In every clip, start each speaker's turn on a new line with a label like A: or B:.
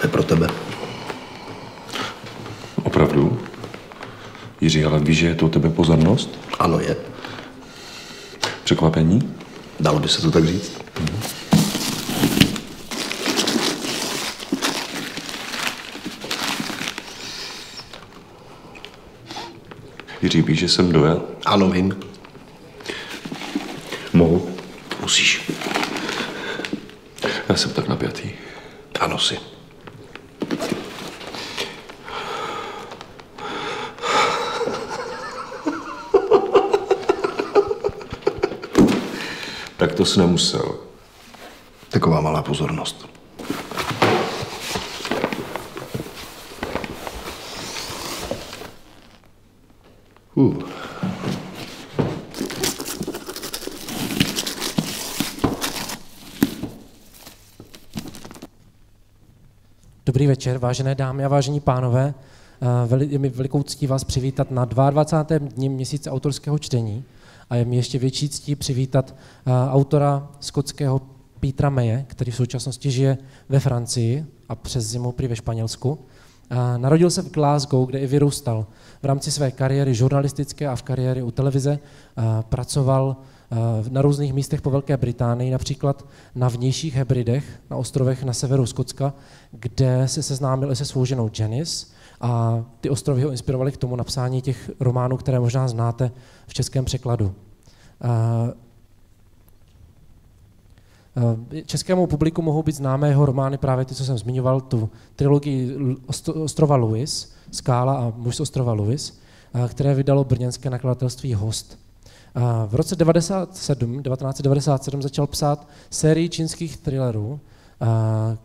A: je pro tebe.
B: Opravdu? Jiří, ale víš, že je to u tebe pozornost?
A: Ano, je.
B: Překvapení?
A: Dalo by se to tak říct.
B: Jiří, víš, že jsem dojel?
A: Ano, vím.
B: Mohu?
A: Musíš.
B: Já jsem tak napjatý.
A: Ano, si.
B: Tak to jsi nemusel.
A: Taková malá pozornost.
C: Dobrý večer, vážené dámy a vážení pánové. Je mi velikou ctí vás přivítat na 22. dni Měsíce autorského čtení a je mi ještě větší ctí přivítat autora skotského Petera Maye, který v současnosti žije ve Francii a přes zimu prý ve Španělsku. Narodil se v Glasgow, kde i vyrůstal. V rámci své kariéry žurnalistické a v kariéře u televize pracoval na různých místech po Velké Británii, například na vnějších Hebridech, na ostrovech na severu Skotska, kde se seznámil se svou ženou Janice a ty ostrovy ho inspirovaly k tomu napsání těch románů, které možná znáte v českém překladu. Českému publiku mohou být známé jeho romány právě ty, co jsem zmiňoval, tu trilogii ostrova Lewis, Skála a muž z ostrova Lewis, které vydalo brněnské nakladatelství Host. V roce 1997 začal psát sérii čínských thrillerů,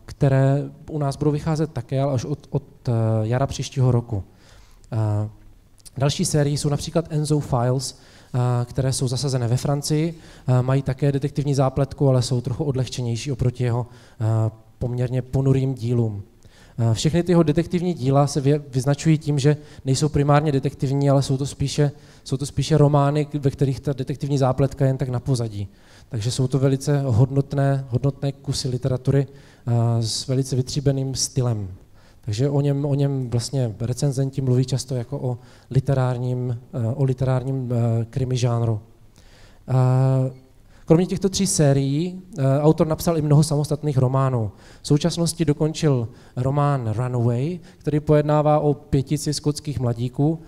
C: které u nás budou vycházet také, ale až od jara příštího roku. Další série jsou například Enzo Files, které jsou zasazené ve Francii, mají také detektivní zápletku, ale jsou trochu odlehčenější oproti jeho poměrně ponurým dílům. Všechny ty jeho detektivní díla se vyznačují tím, že nejsou primárně detektivní, ale jsou to spíše romány, ve kterých ta detektivní zápletka je jen tak na pozadí. Takže jsou to velice hodnotné kusy literatury s velice vytříbeným stylem. Takže o něm vlastně recenzenti mluví často jako o literárním krimi žánru. Kromě těchto 3 sérií autor napsal i mnoho samostatných románů. V současnosti dokončil román Runaway, který pojednává o 5 skotských mladíků,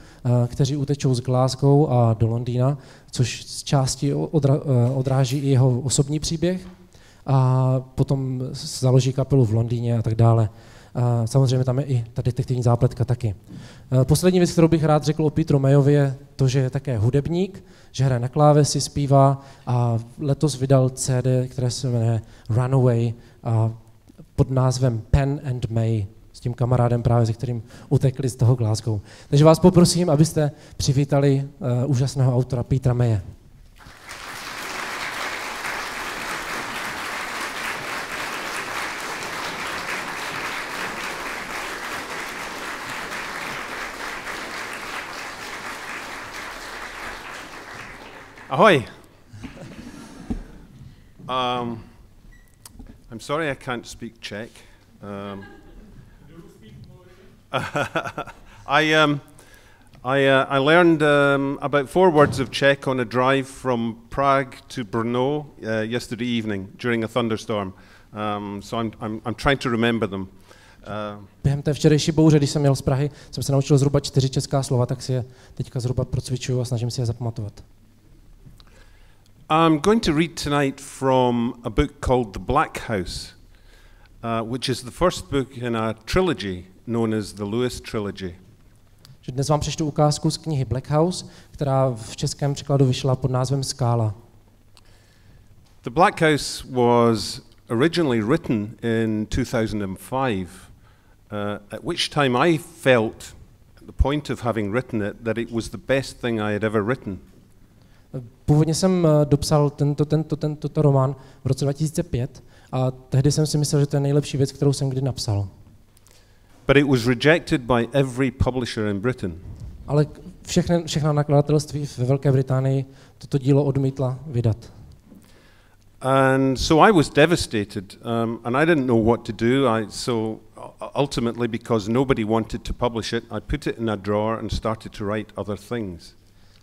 C: kteří utečou z Glasgow a do Londýna, což z části odráží i jeho osobní příběh. A potom založí kapelu v Londýně a tak dále. Samozřejmě tam je i ta detektivní zápletka taky. Poslední věc, kterou bych rád řekl o Peteru Mayovi, je to, že je také hudebník, že hraje na klávesi, zpívá a letos vydal CD, které se jmenuje Runaway a pod názvem Pen and May, s tím kamarádem právě, se kterým utekli z toho Glasgow. Takže vás poprosím, abyste přivítali úžasného autora Petera Maye.
D: Ahoy. I'm sorry I can't speak Czech. I learned about 4 words of Czech on a drive from Prague to Brno yesterday evening during a thunderstorm. So I'm trying to remember them.
C: Během té včerejší bouře, když jsem jel z Prahy, jsem se naučil zhruba 4 česká slova, tak si je teďka zhruba procvičuju a snažím si je zapamatovat.
D: I'm going to read tonight from a book called The Black House, which is the first book in a trilogy known as the Lewis Trilogy.
C: Dnes vám přečtu ukázku z knihy Black House, která v českém překladu vyšla pod názvem Skála.
D: The Black House was originally written in 2005, at which time I felt, at the point of having written it, that it was the best thing I had ever written.
C: Původně jsem dopsal tento román v roce 2005 a tehdy jsem si myslel, že to je nejlepší věc, kterou jsem kdy napsal.
D: But it was rejected by every publisher in Britain.
C: Ale všechna nakladatelství ve Velké Británii toto dílo odmítla vydat.
D: And so I was devastated, and I didn't know what to do. So ultimately, because nobody wanted to publish it, I put it in a drawer and started to write other things.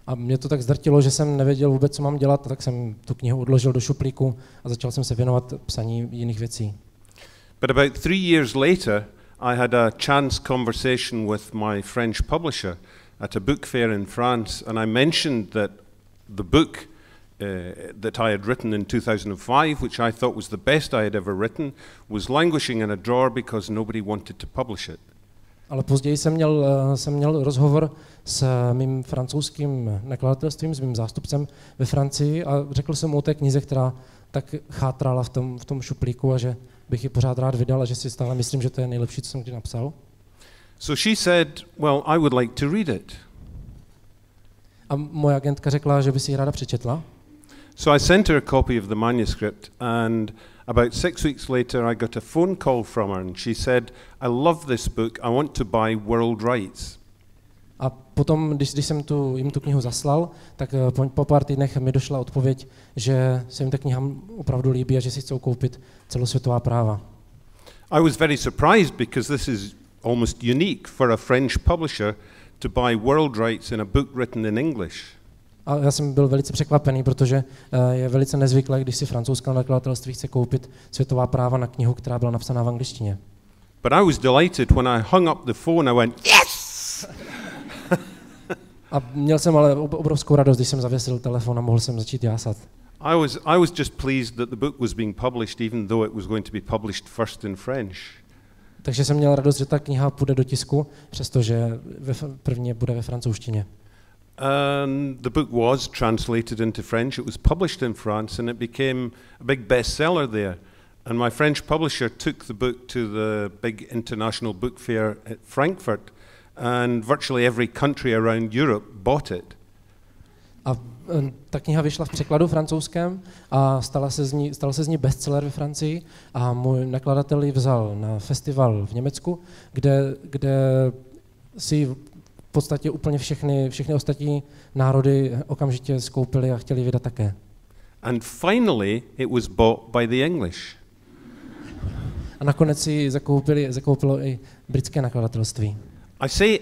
C: A mě to tak zdrtilo, že jsem nevěděl vůbec, co mám dělat, tak jsem tu knihu odložil do šuplíku a začal jsem se věnovat psaní jiných věcí.
D: But about 3 years later, I had a chance conversation with my French publisher at a book fair in France, and I mentioned that the book that I had written in 2005, which I thought was the best I had ever written, was languishing in a drawer because nobody wanted to publish it.
C: Ale později jsem měl rozhovor s mým francouzským nakladatelstvím, s mým zástupcem ve Francii a řekl jsem mu o té knize, která tak chátrala v tom šuplíku a že bych ji pořád rád vydal a že si stále myslím, že to je nejlepší, co jsem kdy napsal.
D: So she said, well, I would like to read it.
C: A moje agentka řekla, že by si ji ráda přečetla.
D: So I sent her a copy of the manuscript, and about 6 weeks later I got a phone call from her, and she said, I love this book, I want to buy world rights.
C: A potom, když jsem jim tu knihu zaslal, tak po pár týdnech mi došla odpověď, že se jim ta kniha opravdu líbí a že si chcou koupit celosvětová práva.
D: I was very surprised because this is almost unique for a French publisher to buy world rights in a book written in English.
C: A já jsem byl velice překvapený, protože je velice nezvyklé, když si francouzské nakladatelství chce koupit světová práva na knihu, která byla napsaná v angličtině.
D: But I was delighted when I hung up the phone, I went, yes!
C: A měl jsem ale obrovskou radost, když jsem zavěsil telefon a mohl jsem začít jásat.
D: I was just pleased that the book was being published, even though it was going to be published first in French.
C: Takže jsem měl radost, že ta kniha půjde do tisku, přestože prvně bude ve francouzštině.
D: And the book was translated into French. It was published in France, and it became a big bestseller there. And my French publisher took the book to the big international book fair at Frankfurt, and virtually every country around Europe bought it.
C: A ta kniha vyšla v překladu francouzském a stal se z ní bestseller ve Francii a můj nakladatel ji vzal na festival v Německu, kde si v podstatě úplně všechny ostatní národy okamžitě skoupili a chtěli vydat také.
D: And finally it was bought by the English.
C: A nakonec si zakoupilo i britské nakladatelství.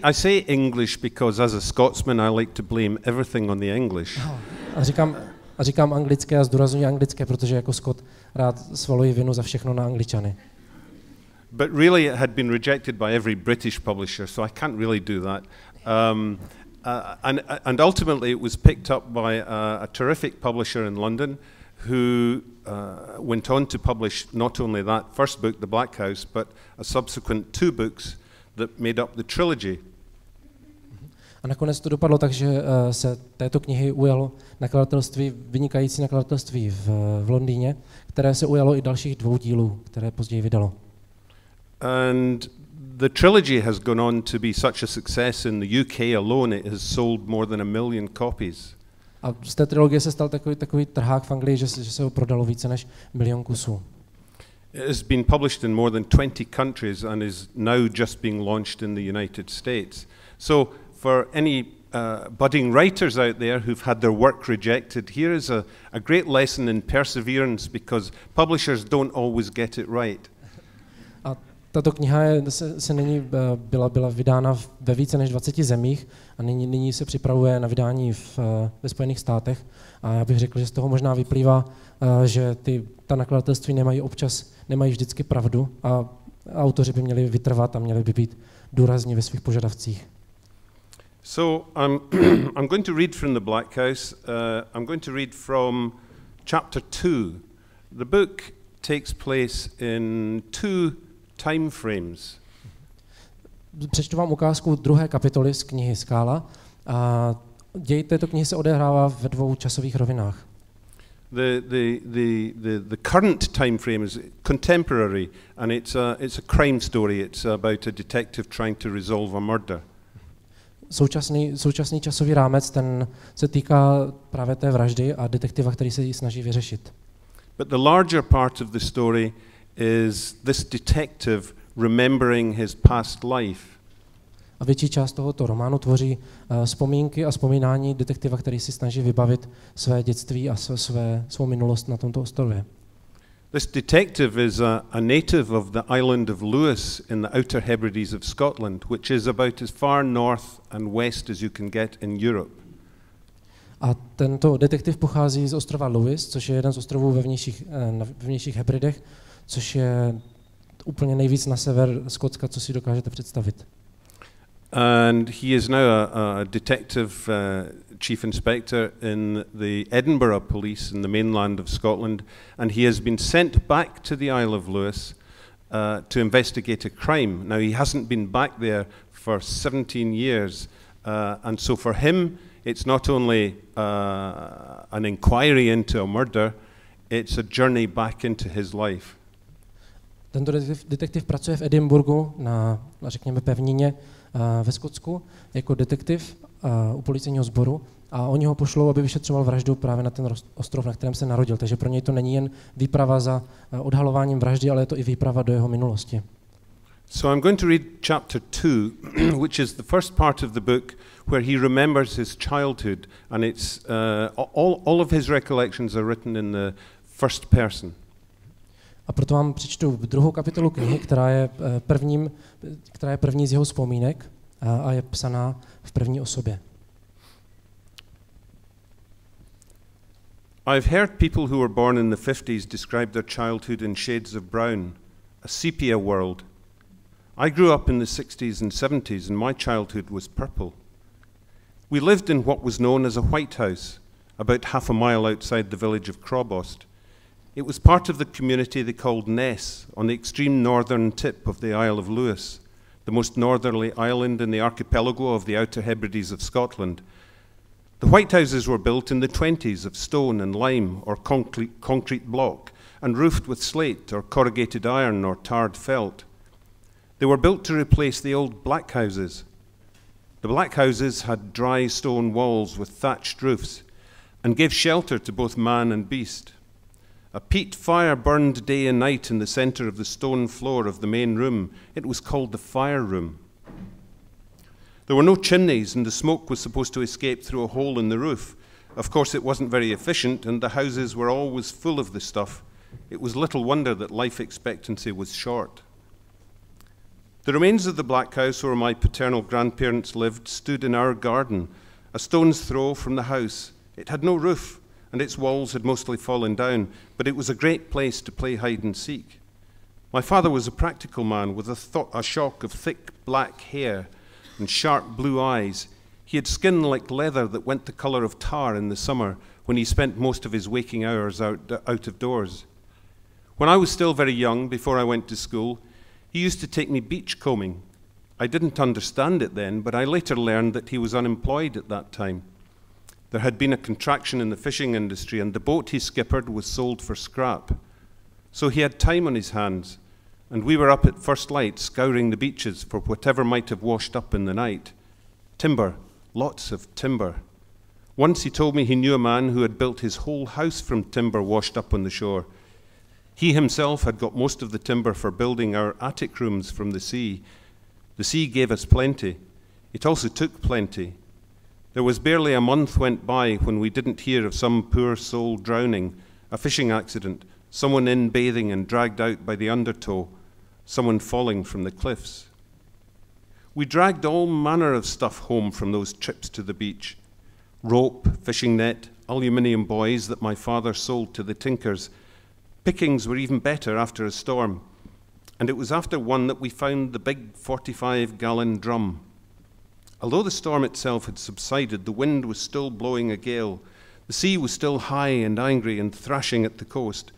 D: I say English because as a Scotsman I like to blame everything on the English.
C: A říkám anglické a zdůrazňuji anglické, protože jako Skot rád svaluji vinu za všechno na Angličany.
D: But really it had been rejected by every British publisher, so I can't really do that. And ultimately it was picked up by a terrific publisher in London who went on to publish not only that first book, The Black House, but a subsequent 2 books that made up the trilogy.
C: A nakonec to dopadlo tak, že se této knihy ujalo vynikající nakladatelství v Londýně, které se ujalo i dalších 2 dílů, které později vydalo.
D: And the trilogy has gone on to be such a success in the UK alone, it has sold more than 1 million copies.
C: A z té trilogie se stal takový trhák v Anglii, že se ho prodalo více než 1 milion kusů.
D: It has been published in more than 20 countries and is now just being launched in the United States. So for any budding writers out there who've had their work rejected, here is a great lesson in perseverance because publishers don't always get it right.
C: A tato kniha byla vydána ve více než 20 zemích a nyní se připravuje na vydání ve Spojených státech. A já bych řekl, že z toho možná vyplývá, že ta nakladatelství nemají vždycky pravdu a autoři by měli vytrvat a měli by být důrazní ve svých požadavcích.
D: So I'm going to read from The Black House. I'm going to read from chapter 2. The book takes place in 2 time frames.
C: Přečtu vám ukázku 2. kapitoly z knihy Skála. A děj této knihy se odehrává ve 2 časových rovinách.
D: The current time frame is contemporary, and it's a crime story. It's about a detective trying to resolve a murder.
C: Současný časový rámec ten se týká právě té vraždy a detektiva, který se ji snaží vyřešit.
D: But the larger part of the story is this detective remembering his past life.
C: A větší část tohoto románu tvoří vzpomínky a vzpomínání detektiva, který si snaží vybavit své dětství a svou minulost na tomto ostrově.
D: This detective is a native of the island of Lewis in the Outer Hebrides of Scotland, which is about as far north and west as you can get in Europe.
C: A tento detektiv pochází z ostrova Lewis, což je jeden z ostrovů ve vnějších Hebridech, což je úplně nejvíc na sever Skotska, co si dokážete představit.
D: And he is now a detective chief inspector in the Edinburgh police in the mainland of Scotland, and he has been sent back to the Isle of Lewis to investigate a crime. Now, he hasn't been back there for 17 years, and so for him, it's not only an inquiry into a murder, it's a journey back into his life.
C: Tento detektiv pracuje v Edinburghu na řekněme, pevnině ve Skotsku jako detektiv u policejního sboru a oni ho pošlou, aby vyšetřoval vraždu právě na ten ostrov, na kterém se narodil. Takže pro něj to není jen výprava za odhalováním vraždy, ale je to i výprava do jeho minulosti.
D: So I'm going to read chapter 2, which is the first part of the book where he remembers his childhood, and it's all of his recollections are written in the first person.
C: A proto vám přečtu druhou kapitolu knihy, která je první z jeho vzpomínek a je psaná v první osobě.
D: I've heard people who were born in the 50s describe their childhood in shades of brown, a sepia world. I grew up in the 60s and 70s, and my childhood was purple. We lived in what was known as a White House, about half a mile outside the village of Crobost. It was part of the community they called Ness, on the extreme northern tip of the Isle of Lewis, the most northerly island in the archipelago of the Outer Hebrides of Scotland. The white houses were built in the 20s of stone and lime or concrete block, and roofed with slate or corrugated iron or tarred felt. They were built to replace the old black houses. The black houses had dry stone walls with thatched roofs and gave shelter to both man and beast. A peat fire burned day and night in the centre of the stone floor of the main room. It was called the fire room. There were no chimneys, and the smoke was supposed to escape through a hole in the roof. Of course, it wasn't very efficient, and the houses were always full of the stuff. It was little wonder that life expectancy was short. The remains of the black house where my paternal grandparents lived stood in our garden, a stone's throw from the house. It had no roof, and its walls had mostly fallen down, but it was a great place to play hide and seek. My father was a practical man with a shock of thick black hair and sharp blue eyes. He had skin like leather that went the colour of tar in the summer when he spent most of his waking hours out of doors. When I was still very young, before I went to school, he used to take me beach combing. I didn't understand it then, but I later learned that he was unemployed at that time. There had been a contraction in the fishing industry, and the boat he skippered was sold for scrap. So he had time on his hands, and we were up at first light scouring the beaches for whatever might have washed up in the night. Timber, lots of timber. Once he told me he knew a man who had built his whole house from timber washed up on the shore. He himself had got most of the timber for building our attic rooms from the sea. The sea gave us plenty. It also took plenty. There was barely a month went by when we didn't hear of some poor soul drowning, a fishing accident, someone in bathing and dragged out by the undertow, someone falling from the cliffs. We dragged all manner of stuff home from those trips to the beach. Rope, fishing net, aluminium buoys that my father sold to the tinkers. Pickings were even better after a storm, and it was after one that we found the big 45-gallon drum. Although the storm itself had subsided, the wind was still blowing a gale. The sea was still high and angry and thrashing at the coast.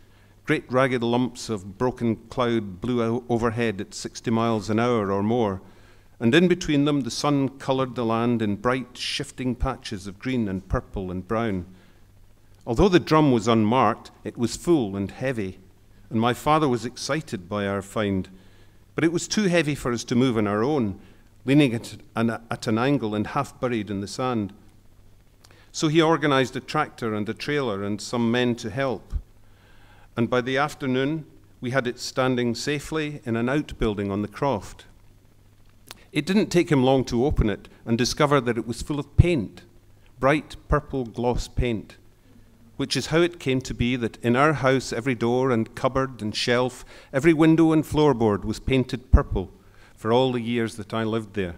D: Great ragged lumps of broken cloud blew overhead at 60 miles an hour or more, and in between them the sun coloured the land in bright, shifting patches of green and purple and brown. Although the drum was unmarked, it was full and heavy, and my father was excited by our find. But it was too heavy for us to move on our own, leaning at an angle and half buried in the sand. So he organised a tractor and a trailer and some men to help. And by the afternoon, we had it standing safely in an outbuilding on the croft. It didn't take him long to open it and discover that it was full of paint, bright purple gloss paint, which is how it came to be that in our house every door and cupboard and shelf, every window and floorboard was painted purple for all the years that I lived there.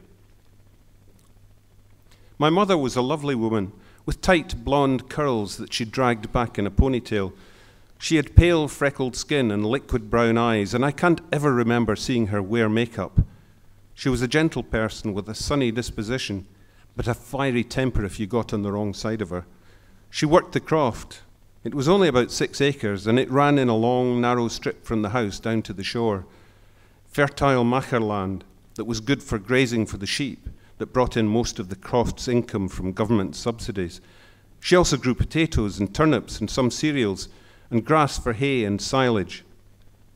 D: My mother was a lovely woman with tight blonde curls that she dragged back in a ponytail. She had pale freckled skin and liquid brown eyes, and I can't ever remember seeing her wear makeup. She was a gentle person with a sunny disposition, but a fiery temper if you got on the wrong side of her. She worked the croft. It was only about 6 acres, and it ran in a long, narrow strip from the house down to the shore. Fertile macher land that was good for grazing for the sheep, that brought in most of the croft's income from government subsidies. She also grew potatoes and turnips and some cereals, and grass for hay and silage.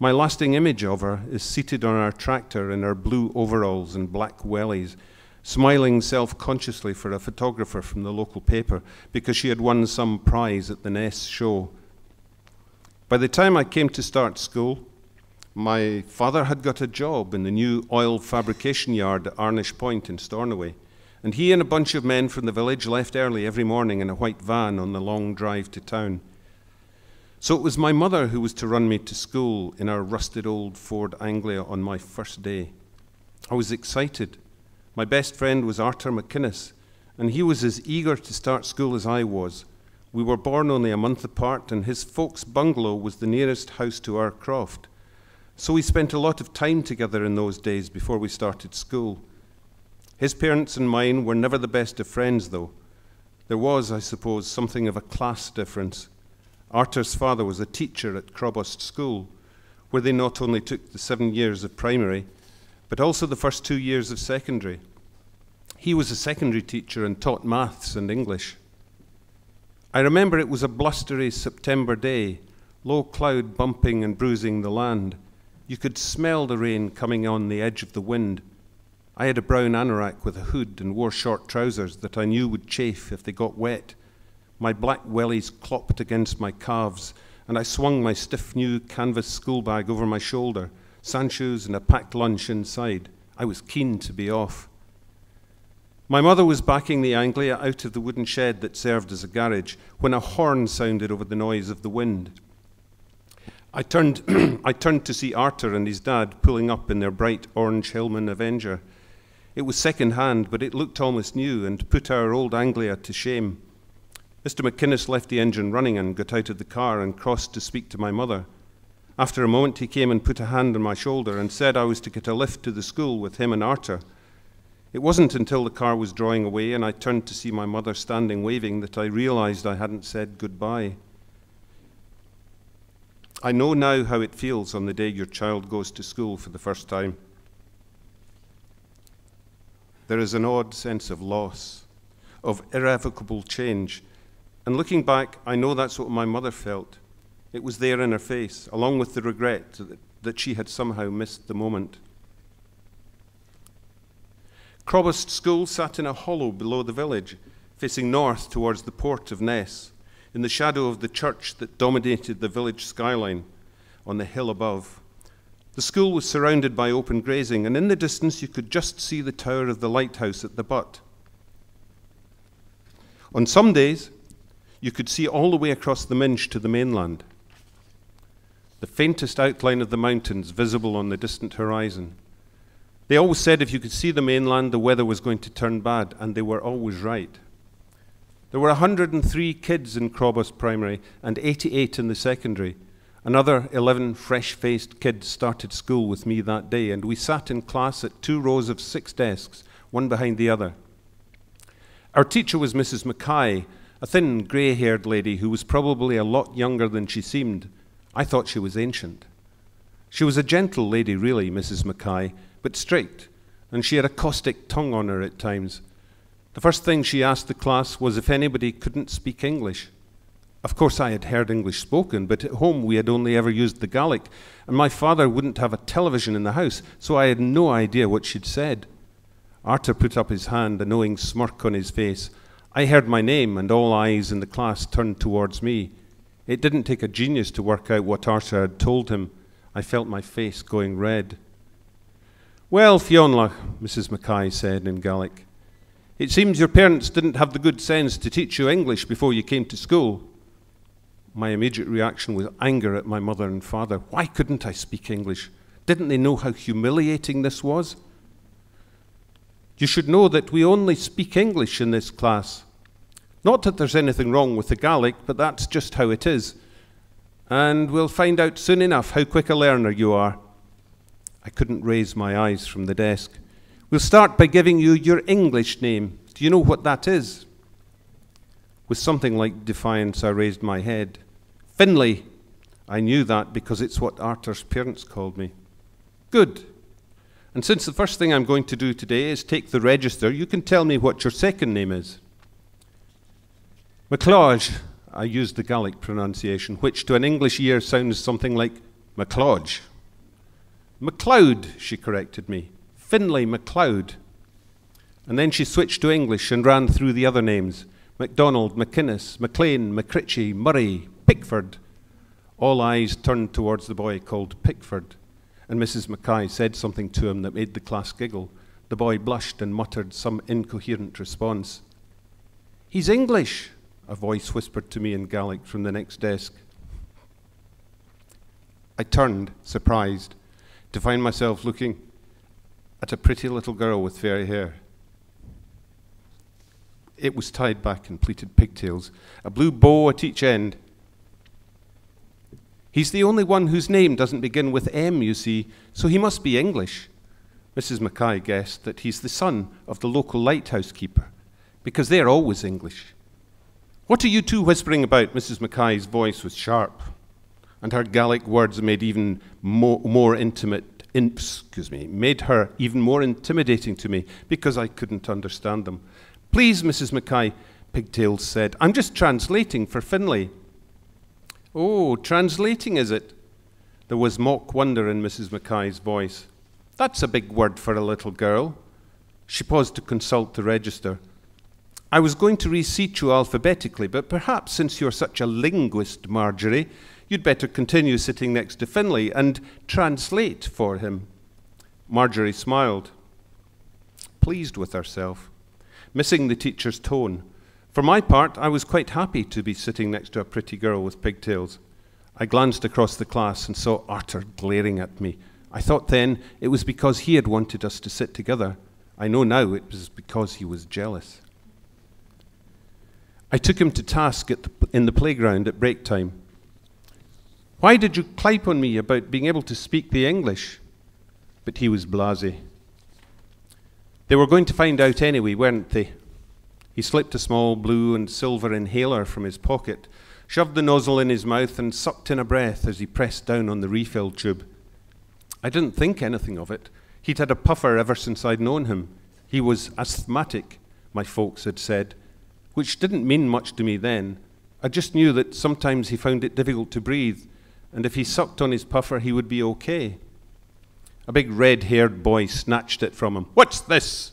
D: My lasting image of her is seated on our tractor in her blue overalls and black wellies, smiling self-consciously for a photographer from the local paper because she had won some prize at the Ness show. By the time I came to start school, my father had got a job in the new oil fabrication yard at Arnish Point in Stornoway, and he and a bunch of men from the village left early every morning in a white van on the long drive to town. So it was my mother who was to run me to school in our rusted old Ford Anglia on my first day. I was excited. My best friend was Arthur McInnes, and he was as eager to start school as I was. We were born only a month apart, and his folks' bungalow was the nearest house to our croft. So we spent a lot of time together in those days before we started school. His parents and mine were never the best of friends, though. There was, I suppose, something of a class difference. Arthur's father was a teacher at Crobost School, where they not only took the 7 years of primary, but also the first 2 years of secondary. He was a secondary teacher and taught maths and English. I remember it was a blustery September day, low cloud bumping and bruising the land. You could smell the rain coming on the edge of the wind. I had a brown anorak with a hood and wore short trousers that I knew would chafe if they got wet. My black wellies clopped against my calves, and I swung my stiff new canvas school bag over my shoulder, sandshoes and a packed lunch inside. I was keen to be off. My mother was backing the Anglia out of the wooden shed that served as a garage when a horn sounded over the noise of the wind. I turned to see Arthur and his dad pulling up in their bright orange Hillman Avenger. It was second-hand, but it looked almost new and put our old Anglia to shame. Mr. McInnes left the engine running and got out of the car and crossed to speak to my mother. After a moment, he came and put a hand on my shoulder and said I was to get a lift to the school with him and Arthur. It wasn't until the car was drawing away and I turned to see my mother standing waving that I realized I hadn't said goodbye. I know now how it feels on the day your child goes to school for the first time. There is an odd sense of loss, of irrevocable change. And looking back, I know that's what my mother felt. It was there in her face, along with the regret that she had somehow missed the moment. Crobost School sat in a hollow below the village, facing north towards the port of Ness, in the shadow of the church that dominated the village skyline on the hill above. The school was surrounded by open grazing, and in the distance you could just see the tower of the lighthouse at the butt. On some days, you could see all the way across the Minch to the mainland, the faintest outline of the mountains visible on the distant horizon. They always said if you could see the mainland, the weather was going to turn bad, and they were always right. There were 103 kids in Crobost Primary and 88 in the secondary. Another 11 fresh-faced kids started school with me that day, and we sat in class at 2 rows of 6 desks, one behind the other. Our teacher was Mrs. Mackay, a thin, grey-haired lady who was probably a lot younger than she seemed. I thought she was ancient. She was a gentle lady, really, Mrs. Mackay, but strict, and she had a caustic tongue on her at times. The first thing she asked the class was if anybody couldn't speak English. Of course, I had heard English spoken, but at home we had only ever used the Gaelic, and my father wouldn't have a television in the house, so I had no idea what she'd said. Arthur put up his hand, a knowing smirk on his face. I heard my name, and all eyes in the class turned towards me. It didn't take a genius to work out what Arthur had told him. I felt my face going red. Well, Fionla, Mrs. Mackay said in Gaelic, it seems your parents didn't have the good sense to teach you English before you came to school. My immediate reaction was anger at my mother and father. Why couldn't I speak English? Didn't they know how humiliating this was? You should know that we only speak English in this class. Not that there's anything wrong with the Gaelic, but that's just how it is. And we'll find out soon enough how quick a learner you are. I couldn't raise my eyes from the desk. We'll start by giving you your English name. Do you know what that is? With something like defiance, I raised my head. Finlay. I knew that because it's what Arthur's parents called me. Good. And since the first thing I'm going to do today is take the register, you can tell me what your second name is. MacLeod. I used the Gaelic pronunciation, which to an English ear sounds something like MacLeod. MacLeod, she corrected me. Finlay MacLeod. And then she switched to English and ran through the other names. MacDonald, McInnes, MacLean, McCritchie, Murray, Pickford. All eyes turned towards the boy called Pickford, and Mrs. Mackay said something to him that made the class giggle. The boy blushed and muttered some incoherent response. He's English, a voice whispered to me in Gaelic from the next desk. I turned, surprised, to find myself looking at a pretty little girl with fairy hair. It was tied back in pleated pigtails, a blue bow at each end. He's the only one whose name doesn't begin with M, you see, so he must be English. Mrs. Mackay guessed that he's the son of the local lighthouse keeper, because they're always English. What are you two whispering about? Mrs. Mackay's voice was sharp, and her Gaelic words made even more intimate. Made her even more intimidating to me because I couldn't understand them. Please, Mrs. Mackay, Pigtails said, I'm just translating for Finlay. Oh, translating, is it? There was mock wonder in Mrs. Mackay's voice. That's a big word for a little girl. She paused to consult the register. I was going to reseat you alphabetically, but perhaps since you're such a linguist, Marjorie, you'd better continue sitting next to Finlay and translate for him. Marjorie smiled, pleased with herself, missing the teacher's tone. For my part, I was quite happy to be sitting next to a pretty girl with pigtails. I glanced across the class and saw Arthur glaring at me. I thought then it was because he had wanted us to sit together. I know now it was because he was jealous. I took him to task in the playground at break time. Why did you clipe on me about being able to speak the English? But he was blasé. They were going to find out anyway, weren't they? He slipped a small blue and silver inhaler from his pocket, shoved the nozzle in his mouth and sucked in a breath as he pressed down on the refill tube. I didn't think anything of it. He'd had a puffer ever since I'd known him. He was asthmatic, my folks had said, which didn't mean much to me then. I just knew that sometimes he found it difficult to breathe, and if he sucked on his puffer, he would be okay. A big red-haired boy snatched it from him. What's this?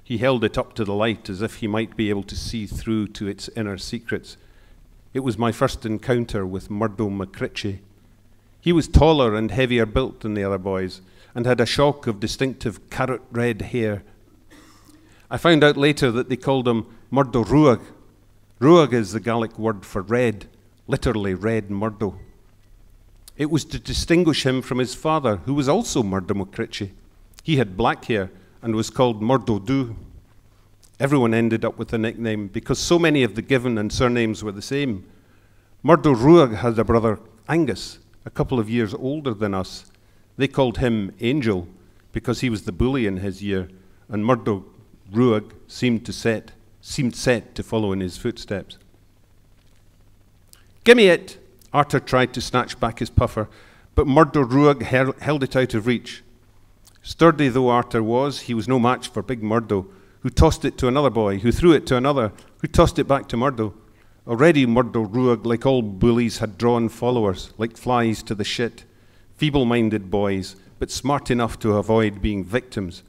D: He held it up to the light as if he might be able to see through to its inner secrets. It was my first encounter with Murdo McCritchie. He was taller and heavier built than the other boys, and had a shock of distinctive carrot red hair. I found out later that they called him Murdo Ruag. Ruag is the Gaelic word for red, literally red Murdo. It was to distinguish him from his father, who was also Murdo McCritchie. He had black hair and was called Murdo Dhu. Everyone ended up with the nickname because so many of the given and surnames were the same. Murdo Ruag had a brother, Angus, a couple of years older than us. They called him Angel because he was the bully in his year, and Murdo Ruag seemed set to follow in his footsteps. Gimme it! Arthur tried to snatch back his puffer, but Murdo Ruag held it out of reach. Sturdy though Arthur was, he was no match for big Murdo, who tossed it to another boy, who threw it to another, who tossed it back to Murdo. Already Murdo Ruag, like all bullies, had drawn followers, like flies to the shit. Feeble-minded boys, but smart enough to avoid being victims.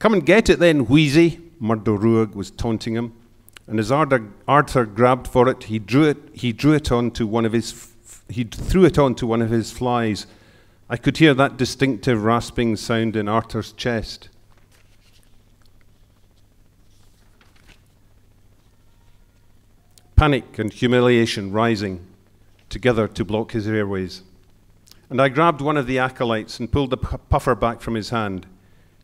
D: Come and get it then, Wheezy, Murdo Ruag was taunting him. And as Arthur grabbed for it, he threw it onto one of his flies, I could hear that distinctive rasping sound in Arthur's chest. Panic and humiliation rising together to block his airways. And I grabbed one of the acolytes and pulled the puffer back from his hand.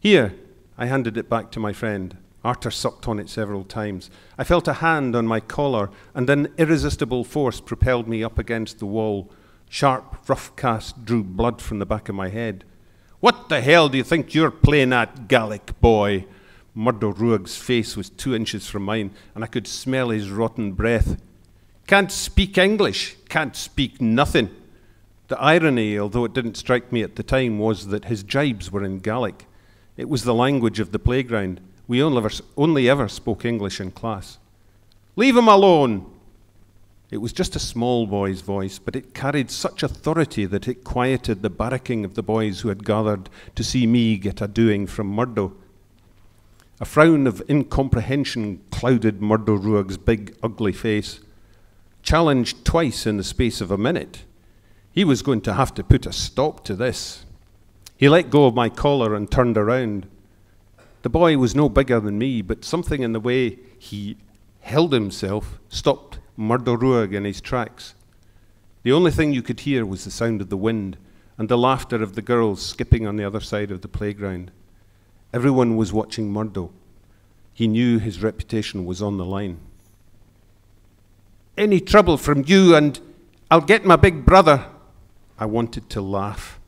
D: Here, I handed it back to my friend. Arthur sucked on it several times. I felt a hand on my collar, and an irresistible force propelled me up against the wall. Sharp, rough cast drew blood from the back of my head. What the hell do you think you're playing at, Gallic boy? Murdo Ruag's face was 2 inches from mine, and I could smell his rotten breath. Can't speak English, can't speak nothing. The irony, although it didn't strike me at the time, was that his jibes were in Gaelic. It was the language of the playground. We only ever spoke English in class. Leave him alone! It was just a small boy's voice, but it carried such authority that it quieted the barracking of the boys who had gathered to see me get a doing from Murdo. A frown of incomprehension clouded Murdo Ruag's big, ugly face. Challenged twice in the space of a minute, he was going to have to put a stop to this. He let go of my collar and turned around. The boy was no bigger than me, but something in the way he held himself stopped Murdo Ruag in his tracks. The only thing you could hear was the sound of the wind and the laughter of the girls skipping on the other side of the playground. Everyone was watching Murdo. He knew his reputation was on the line. Any trouble from you and I'll get my big brother. I wanted to laugh.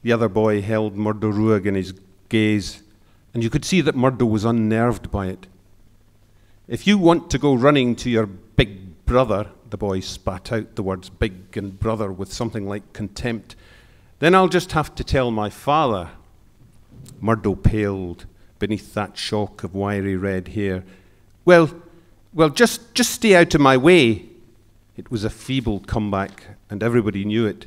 D: The other boy held Murdo Ruag in his gaze, and you could see that Murdo was unnerved by it. If you want to go running to your big brother, the boy spat out the words big and brother with something like contempt, then I'll just have to tell my father. Murdo paled beneath that shock of wiry red hair. Well, just stay out of my way. It was a feeble comeback, and everybody knew it.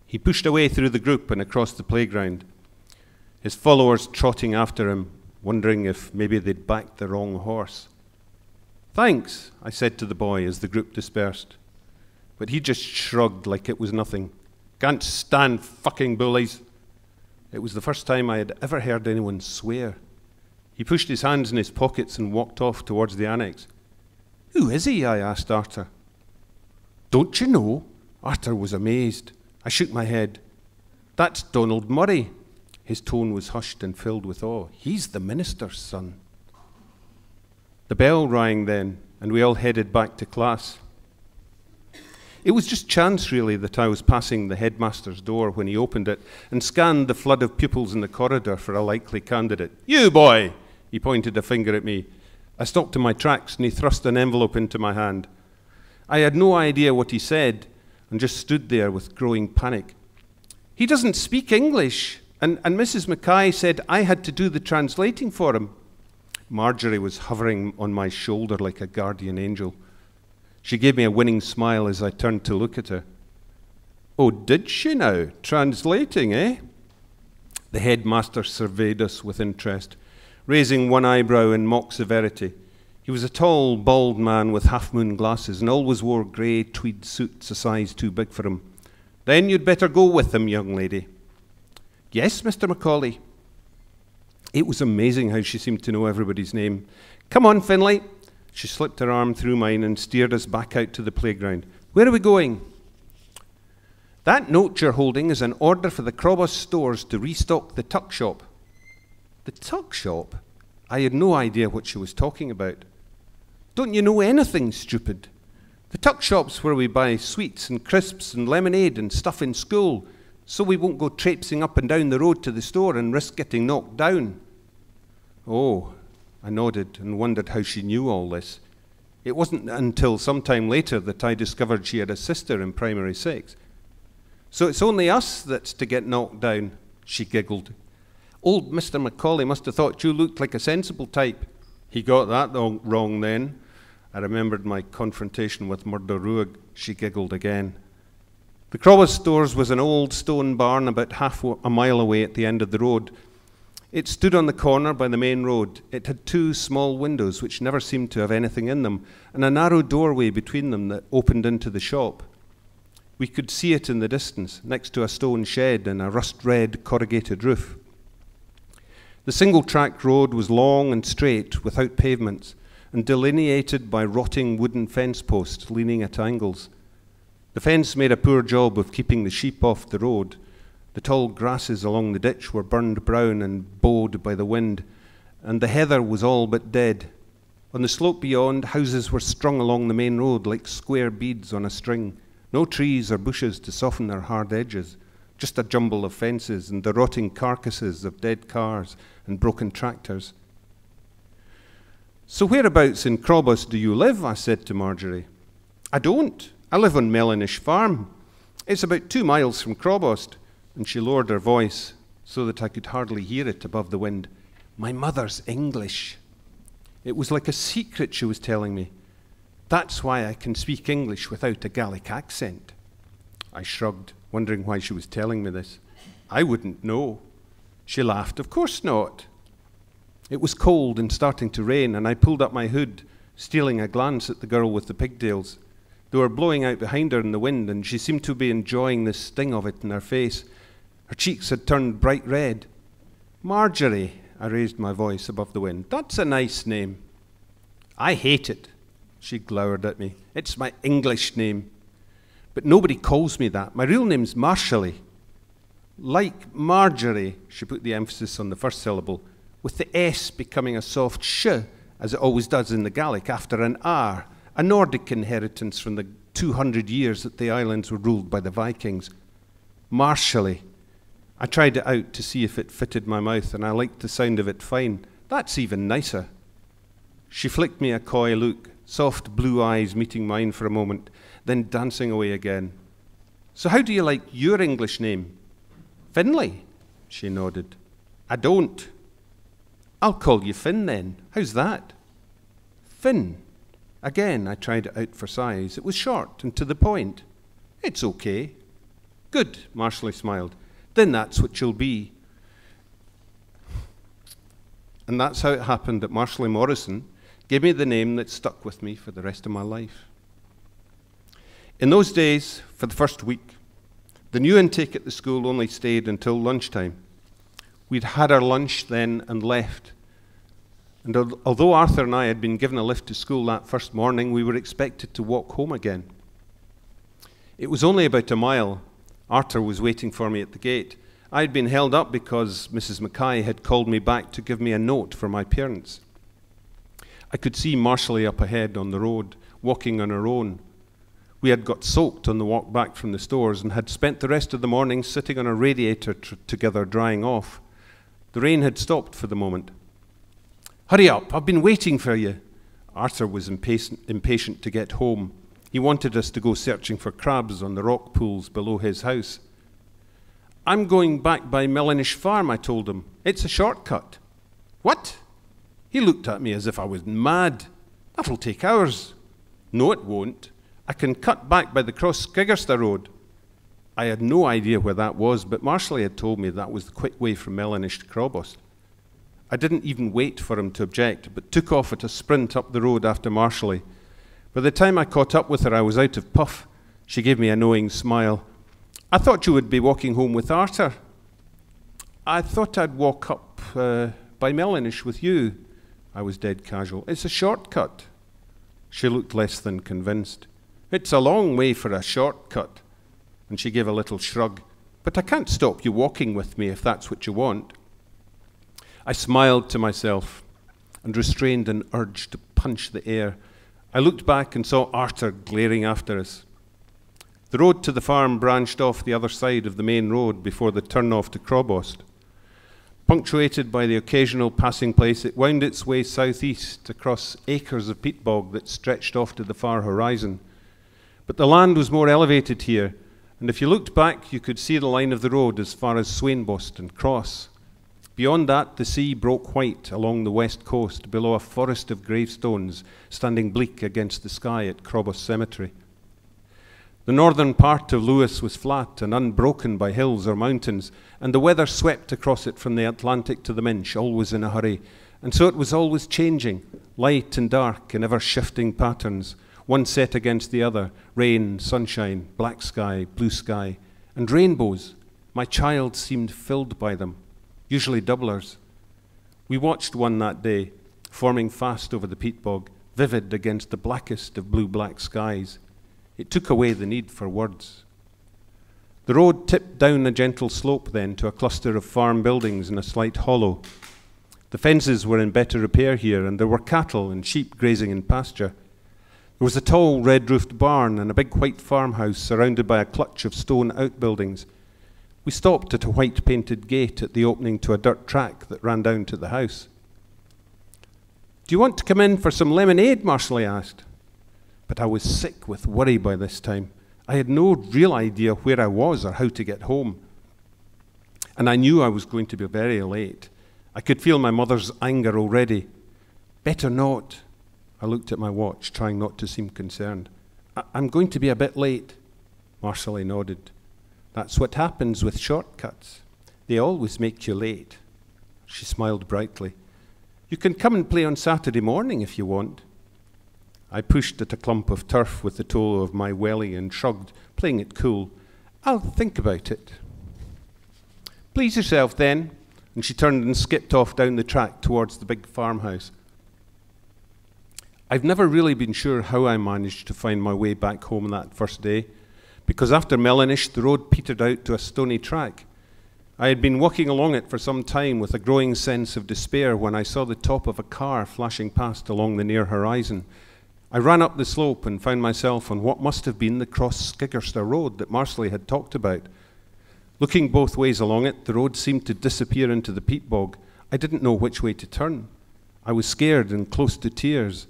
D: He pushed away through the group and across the playground, his followers trotting after him, wondering if maybe they'd backed the wrong horse. Thanks, I said to the boy as the group dispersed. But he just shrugged like it was nothing. Can't stand fucking bullies. It was the first time I had ever heard anyone swear. He pushed his hands in his pockets and walked off towards the annex. Who is he? I asked Arthur. Don't you know? Arthur was amazed. I shook my head. That's Donald Murray. His tone was hushed and filled with awe. He's the minister's son. The bell rang then, and we all headed back to class. It was just chance, really, that I was passing the headmaster's door when he opened it and scanned the flood of pupils in the corridor for a likely candidate. You boy! He pointed a finger at me. I stopped in my tracks, and he thrust an envelope into my hand. I had no idea what he said, and just stood there with growing panic. He doesn't speak English, and Mrs. Mackay said I had to do the translating for him. Marjorie was hovering on my shoulder like a guardian angel. She gave me a winning smile as I turned to look at her. Oh, did she now? Translating, eh? The headmaster surveyed us with interest, raising one eyebrow in mock severity. He was a tall, bald man with half-moon glasses and always wore grey tweed suits a size too big for him. Then you'd better go with him, young lady. Yes, Mr. Macaulay. It was amazing how she seemed to know everybody's name. Come on, Finlay. She slipped her arm through mine and steered us back out to the playground. Where are we going? That note you're holding is an order for the Crobos stores to restock the tuck shop. The tuck shop? I had no idea what she was talking about. Don't you know anything, stupid? The tuck shop's where we buy sweets and crisps and lemonade and stuff in school, so we won't go traipsing up and down the road to the store and risk getting knocked down. Oh, I nodded and wondered how she knew all this. It wasn't until some time later that I discovered she had a sister in primary 6. So it's only us that's to get knocked down, she giggled. Old Mr. Macaulay must have thought you looked like a sensible type. He got that wrong then. I remembered my confrontation with Murdo Ruag. She giggled again. The Crobos stores was an old stone barn about half a mile away at the end of the road. It stood on the corner by the main road. It had 2 small windows which never seemed to have anything in them, and a narrow doorway between them that opened into the shop. We could see it in the distance, next to a stone shed and a rust-red corrugated roof. The single-track road was long and straight, without pavements, and delineated by rotting wooden fence posts leaning at angles. The fence made a poor job of keeping the sheep off the road. The tall grasses along the ditch were burned brown and bowed by the wind, and the heather was all but dead. On the slope beyond, houses were strung along the main road like square beads on a string. No trees or bushes to soften their hard edges, just a jumble of fences and the rotting carcasses of dead cars and broken tractors. "So whereabouts in Crobos do you live?" I said to Marjorie. "I don't. I live on MLYNY farm. It's about 2 miles from Crobos," and she lowered her voice so that I could hardly hear it above the wind. "My mother's English." It was like a secret she was telling me. That's why I can speak English without a Gaelic accent. I shrugged, wondering why she was telling me this. I wouldn't know. She laughed. "Of course not." It was cold and starting to rain, and I pulled up my hood, stealing a glance at the girl with the pigtails. They were blowing out behind her in the wind, and she seemed to be enjoying the sting of it in her face. Her cheeks had turned bright red. "Marjorie," I raised my voice above the wind. "That's a nice name." "I hate it." She glowered at me. "It's my English name. But nobody calls me that. My real name's Marshallie." "Like Marjorie," she put the emphasis on the first syllable, with the S becoming a soft sh, as it always does in the Gaelic, after an R, a Nordic inheritance from the 200 years that the islands were ruled by the Vikings. Marshallie. I tried it out to see if it fitted my mouth, and I liked the sound of it fine. "That's even nicer." She flicked me a coy look, soft blue eyes meeting mine for a moment, then dancing away again. "So how do you like your English name?" "Finlay," she nodded. "I don't." "I'll call you Finn then. How's that?" "Finn." Again, I tried it out for size. It was short and to the point. "It's okay." "Good," Marshallie smiled. "Then that's what you'll be." And that's how it happened that Marshallie Morrison gave me the name that stuck with me for the rest of my life. In those days, for the first week, the new intake at the school only stayed until lunchtime. We'd had our lunch then and left. And although Arthur and I had been given a lift to school that first morning, we were expected to walk home again. It was only about a mile. Arthur was waiting for me at the gate. I had been held up because Mrs. Mackay had called me back to give me a note for my parents. I could see Marshallie up ahead on the road, walking on her own. We had got soaked on the walk back from the stores and had spent the rest of the morning sitting on a radiator together drying off. The rain had stopped for the moment. "Hurry up, I've been waiting for you." Arthur was impatient to get home. He wanted us to go searching for crabs on the rock pools below his house. "I'm going back by MLYNY farm," I told him. "It's a shortcut." "What?" He looked at me as if I was mad. "That'll take hours." "No, it won't. I can cut back by the Cross Skiggersta road." I had no idea where that was, but Marshallie had told me that was the quick way from MLYNY to Crobos. I didn't even wait for him to object, but took off at a sprint up the road after Marshallie. By the time I caught up with her, I was out of puff. She gave me a knowing smile. "I thought you would be walking home with Arthur." "I thought I'd walk up by MLYNY with you." I was dead casual. "It's a shortcut." She looked less than convinced. "It's a long way for a shortcut." And she gave a little shrug. "But I can't stop you walking with me if that's what you want." I smiled to myself and restrained an urge to punch the air. I looked back and saw Arthur glaring after us. The road to the farm branched off the other side of the main road before the turn-off to Crobos. Punctuated by the occasional passing place, it wound its way southeast across acres of peat bog that stretched off to the far horizon. But the land was more elevated here, and if you looked back, you could see the line of the road as far as Swainbost and Cross. Beyond that, the sea broke white along the west coast below a forest of gravestones standing bleak against the sky at Crobos Cemetery. The northern part of Lewis was flat and unbroken by hills or mountains, and the weather swept across it from the Atlantic to the Minch, always in a hurry, and so it was always changing, light and dark in ever-shifting patterns, one set against the other, rain, sunshine, black sky, blue sky, and rainbows. My child seemed filled by them, usually doublers. We watched one that day, forming fast over the peat bog, vivid against the blackest of blue-black skies. It took away the need for words. The road tipped down a gentle slope then to a cluster of farm buildings in a slight hollow. The fences were in better repair here, and there were cattle and sheep grazing in pasture. There was a tall red-roofed barn and a big white farmhouse surrounded by a clutch of stone outbuildings. We stopped at a white-painted gate at the opening to a dirt track that ran down to the house. "Do you want to come in for some lemonade?" Marshall asked. But I was sick with worry by this time. I had no real idea where I was or how to get home. And I knew I was going to be very late. I could feel my mother's anger already. "Better not." I looked at my watch, trying not to seem concerned. "I'm going to be a bit late." Marshall nodded. "That's what happens with shortcuts. They always make you late." She smiled brightly. "You can come and play on Saturday morning if you want." I pushed at a clump of turf with the toe of my welly and shrugged, playing it cool. "I'll think about it." "Please yourself then." And she turned and skipped off down the track towards the big farmhouse. I've never really been sure how I managed to find my way back home that first day, because after MLYNY, the road petered out to a stony track. I had been walking along it for some time with a growing sense of despair when I saw the top of a car flashing past along the near horizon. I ran up the slope and found myself on what must have been the Cross Skiggerster Road that Marsley had talked about. Looking both ways along it, the road seemed to disappear into the peat bog. I didn't know which way to turn. I was scared and close to tears.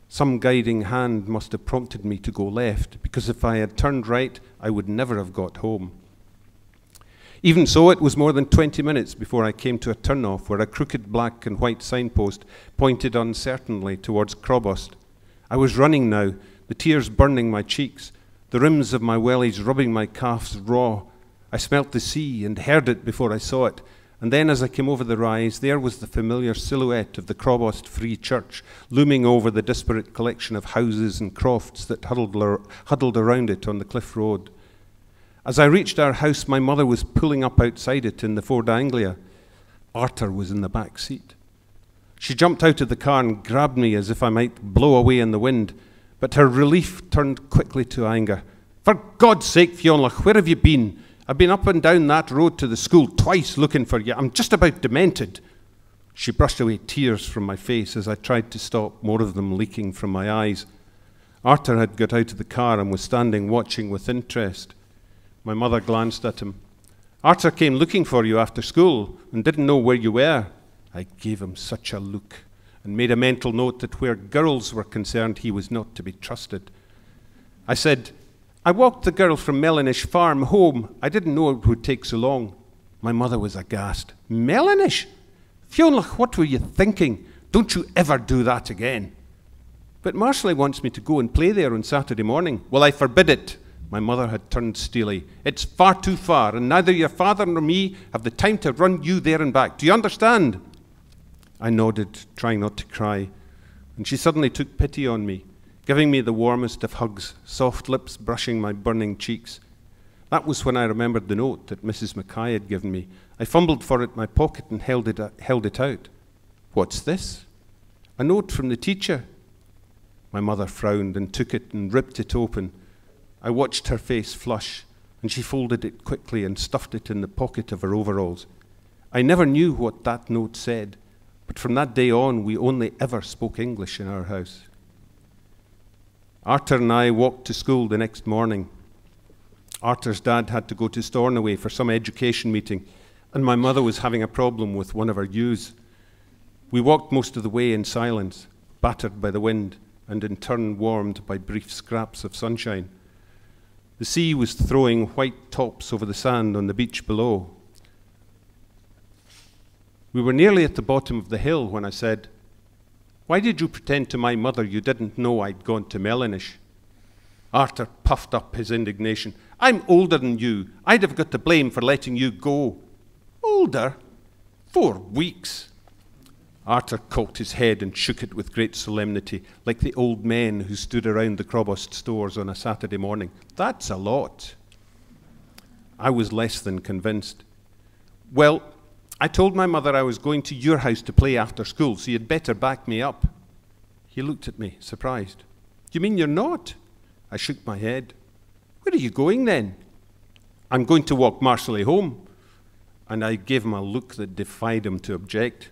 D: Some guiding hand must have prompted me to go left, because if I had turned right, I would never have got home. Even so, it was more than 20 minutes before I came to a turn-off where a crooked black and white signpost pointed uncertainly towards Crobost. I was running now, the tears burning my cheeks, the rims of my wellies rubbing my calves raw. I smelt the sea and heard it before I saw it, and then as I came over the rise, there was the familiar silhouette of the Crobost Free Church, looming over the disparate collection of houses and crofts that huddled around it on the cliff road. As I reached our house, my mother was pulling up outside it in the Ford Anglia. Arthur was in the back seat. She jumped out of the car and grabbed me as if I might blow away in the wind, but her relief turned quickly to anger. "For God's sake, Fionlach, where have you been? I've been up and down that road to the school twice looking for you. I'm just about demented." She brushed away tears from my face as I tried to stop more of them leaking from my eyes. Arthur had got out of the car and was standing watching with interest. My mother glanced at him. "Arthur came looking for you after school and didn't know where you were." I gave him such a look and made a mental note that where girls were concerned, he was not to be trusted. I said, "I walked the girl from MLYNY farm home. I didn't know it would take so long." My mother was aghast. "MLYNY? Fionlach, what were you thinking? Don't you ever do that again." "But Marshall wants me to go and play there on Saturday morning." "Well, I forbid it." My mother had turned steely. "It's far too far, and neither your father nor me have the time to run you there and back. Do you understand?" I nodded, trying not to cry, and she suddenly took pity on me, giving me the warmest of hugs, soft lips brushing my burning cheeks. That was when I remembered the note that Mrs. Mackay had given me. I fumbled for it in my pocket and held it out. "What's this?" "A note from the teacher." My mother frowned and took it and ripped it open. I watched her face flush, and she folded it quickly and stuffed it in the pocket of her overalls. I never knew what that note said, but from that day on, we only ever spoke English in our house. Arthur and I walked to school the next morning. Arthur's dad had to go to Stornoway for some education meeting, and my mother was having a problem with one of her ewes. We walked most of the way in silence, battered by the wind, and in turn warmed by brief scraps of sunshine. The sea was throwing white tops over the sand on the beach below. We were nearly at the bottom of the hill when I said, "Why did you pretend to my mother you didn't know I'd gone to MLYNY?" Arthur puffed up his indignation. "I'm older than you. I'd have got the blame for letting you go." "Older? 4 weeks." Arthur cocked his head and shook it with great solemnity, like the old men who stood around the Crobost stores on a Saturday morning. That's a lot. I was less than convinced. Well, I told my mother I was going to your house to play after school, so you'd better back me up. He looked at me, surprised. You mean you're not? I shook my head. Where are you going then? I'm going to walk Marcelly home. And I gave him a look that defied him to object.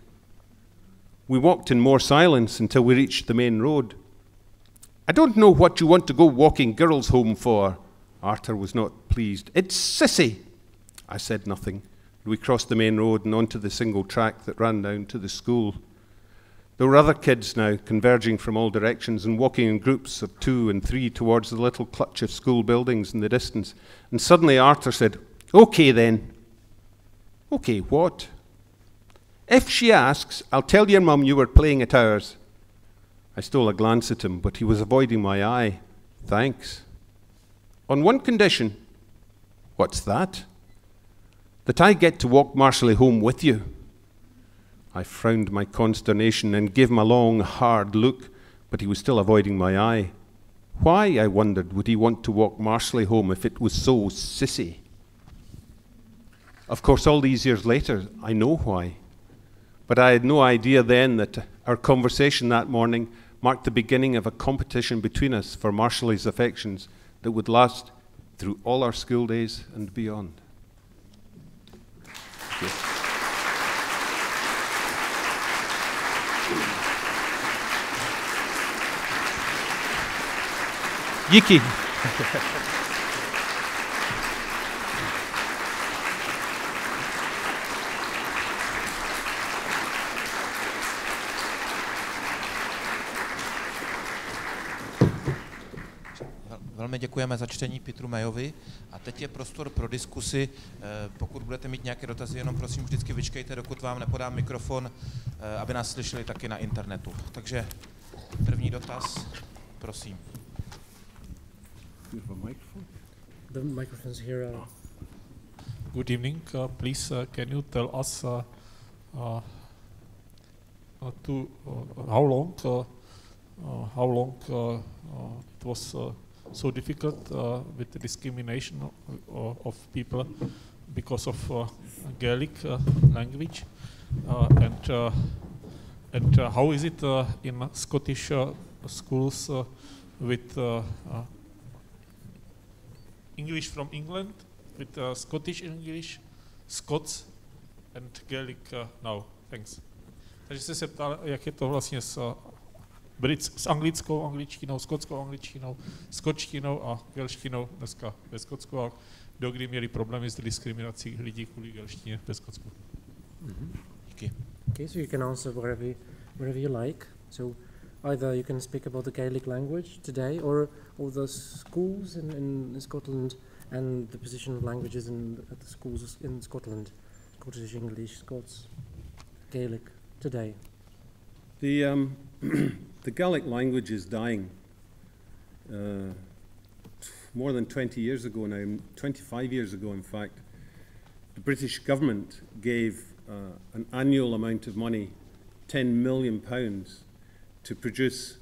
D: We walked in more silence until we reached the main road. I don't know what you want to go walking girls home for. Arthur was not pleased. It's sissy. I said nothing. We crossed the main road and onto the single track that ran down to the school. There were other kids now converging from all directions and walking in groups of 2 and 3 towards the little clutch of school buildings in the distance. And suddenly Arthur said, "Okay then." "Okay, what?" "If she asks, I'll tell your mum you were playing at ours." I stole a glance at him, but he was avoiding my eye. "Thanks. On one condition." "What's that?" "That I get to walk Marcelly home with you." I frowned my consternation and gave him a long, hard look, but he was still avoiding my eye. Why, I wondered, would he want to walk Marcelly home if it was so sissy? Of course, all these years later, I know why. But I had no idea then that our conversation that morning marked the beginning of a competition between us for Marcelly's affections that would last through all our school days and beyond. Thank you. Díky.
E: Velmi děkujeme za čtení Petru Mayovi a teď je prostor pro diskusi. Pokud budete mít nějaké dotazy, jenom prosím vždycky vyčkejte, dokud vám nepodám mikrofon, aby nás slyšeli taky na internetu. Takže první dotaz, prosím.
C: The microphone's here.
F: Good evening. Please, can you tell us how long it was so difficult with the discrimination of people because of Gaelic language, and how is it in Scottish schools with English from England, with Scottish English, Scots and Gaelic now. Thanks. Takže jste se ptal, jak je to vlastně s anglickou angličtinou, skotskou angličtinou, skotštinou a gelštinou dneska ve Skotsku, a dokdy měli problémy s diskriminací lidí kvůli gelštině ve Skotsku.
E: Díky.
C: Okay, so you can answer wherever you like. So either you can speak about the Gaelic language today, or the schools in Scotland and the position of languages at the schools in Scotland, Scottish English, Scots, Gaelic today.
D: The Gaelic language is dying. More than 20 years ago now, 25 years ago in fact, the British government gave an annual amount of money, £10 million, to produce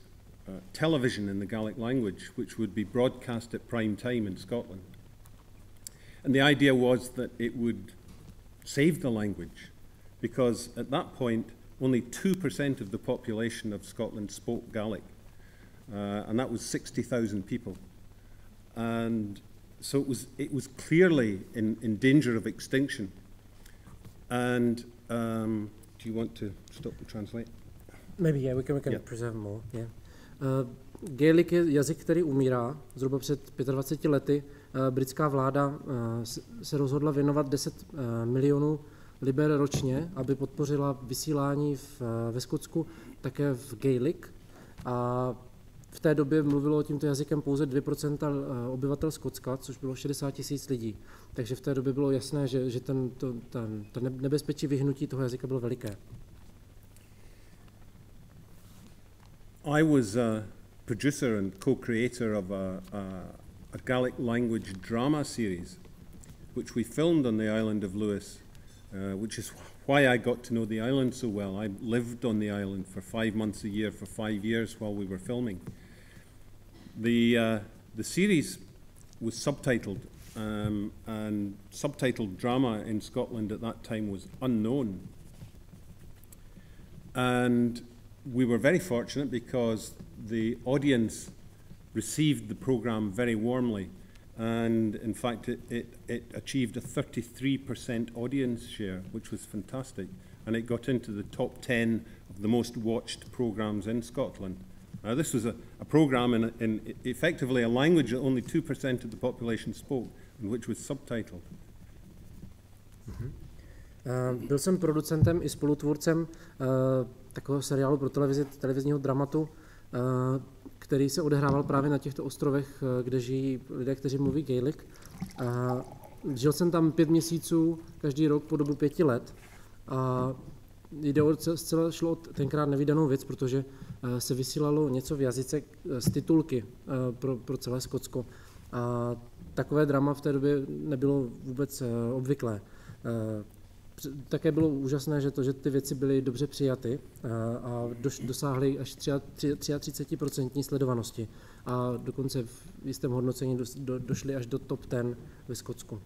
D: television in the Gaelic language, which would be broadcast at prime time in Scotland. And the idea was that it would save the language, because at that point, only 2% of the population of Scotland spoke Gaelic, and that was 60,000 people. And so it was clearly in danger of extinction. And do you want to stop and translate?
C: Maybe, yeah, we can preserve more. Yeah. Gaelic je jazyk, který umírá. Zhruba před 25 lety britská vláda se rozhodla věnovat 10 milionů liber ročně, aby podpořila vysílání ve Skotsku také v Gaelic. A v té době mluvilo tímto jazykem pouze 2% obyvatel Skotska, což bylo 60 000 lidí. Takže v té době bylo jasné, že to nebezpečí vyhnutí toho jazyka bylo veliké.
D: I was a producer and co-creator of a Gaelic language drama series, which we filmed on the island of Lewis, which is why I got to know the island so well. I lived on the island for 5 months a year for 5 years while we were filming. The series was subtitled, and subtitled drama in Scotland at that time was unknown. And we were very fortunate because the audience received the program very warmly, and in fact it achieved a 33% audience share, which was fantastic, and it got into the top 10 of the most watched programs in Scotland. Now this was a program in effectively a language that only 2% of the population spoke, and which was subtitled.
C: Byl jsem producentem i spolutvůrcem takového seriálu pro televizi, televizního dramatu, který se odehrával právě na těchto ostrovech, kde žijí lidé, kteří mluví gaelic. Žil jsem tam 5 měsíců každý rok po dobu 5 let. A zcela šlo o tenkrát nevídanou věc, protože se vysílalo něco v jazyce z titulky pro celé Skotsko. A takové drama v té době nebylo vůbec obvyklé. Také bylo úžasné, že ty věci byly dobře přijaty a dosáhly až 33% sledovanosti. A dokonce v jistém hodnocení došly až do top 10 ve Skotsku.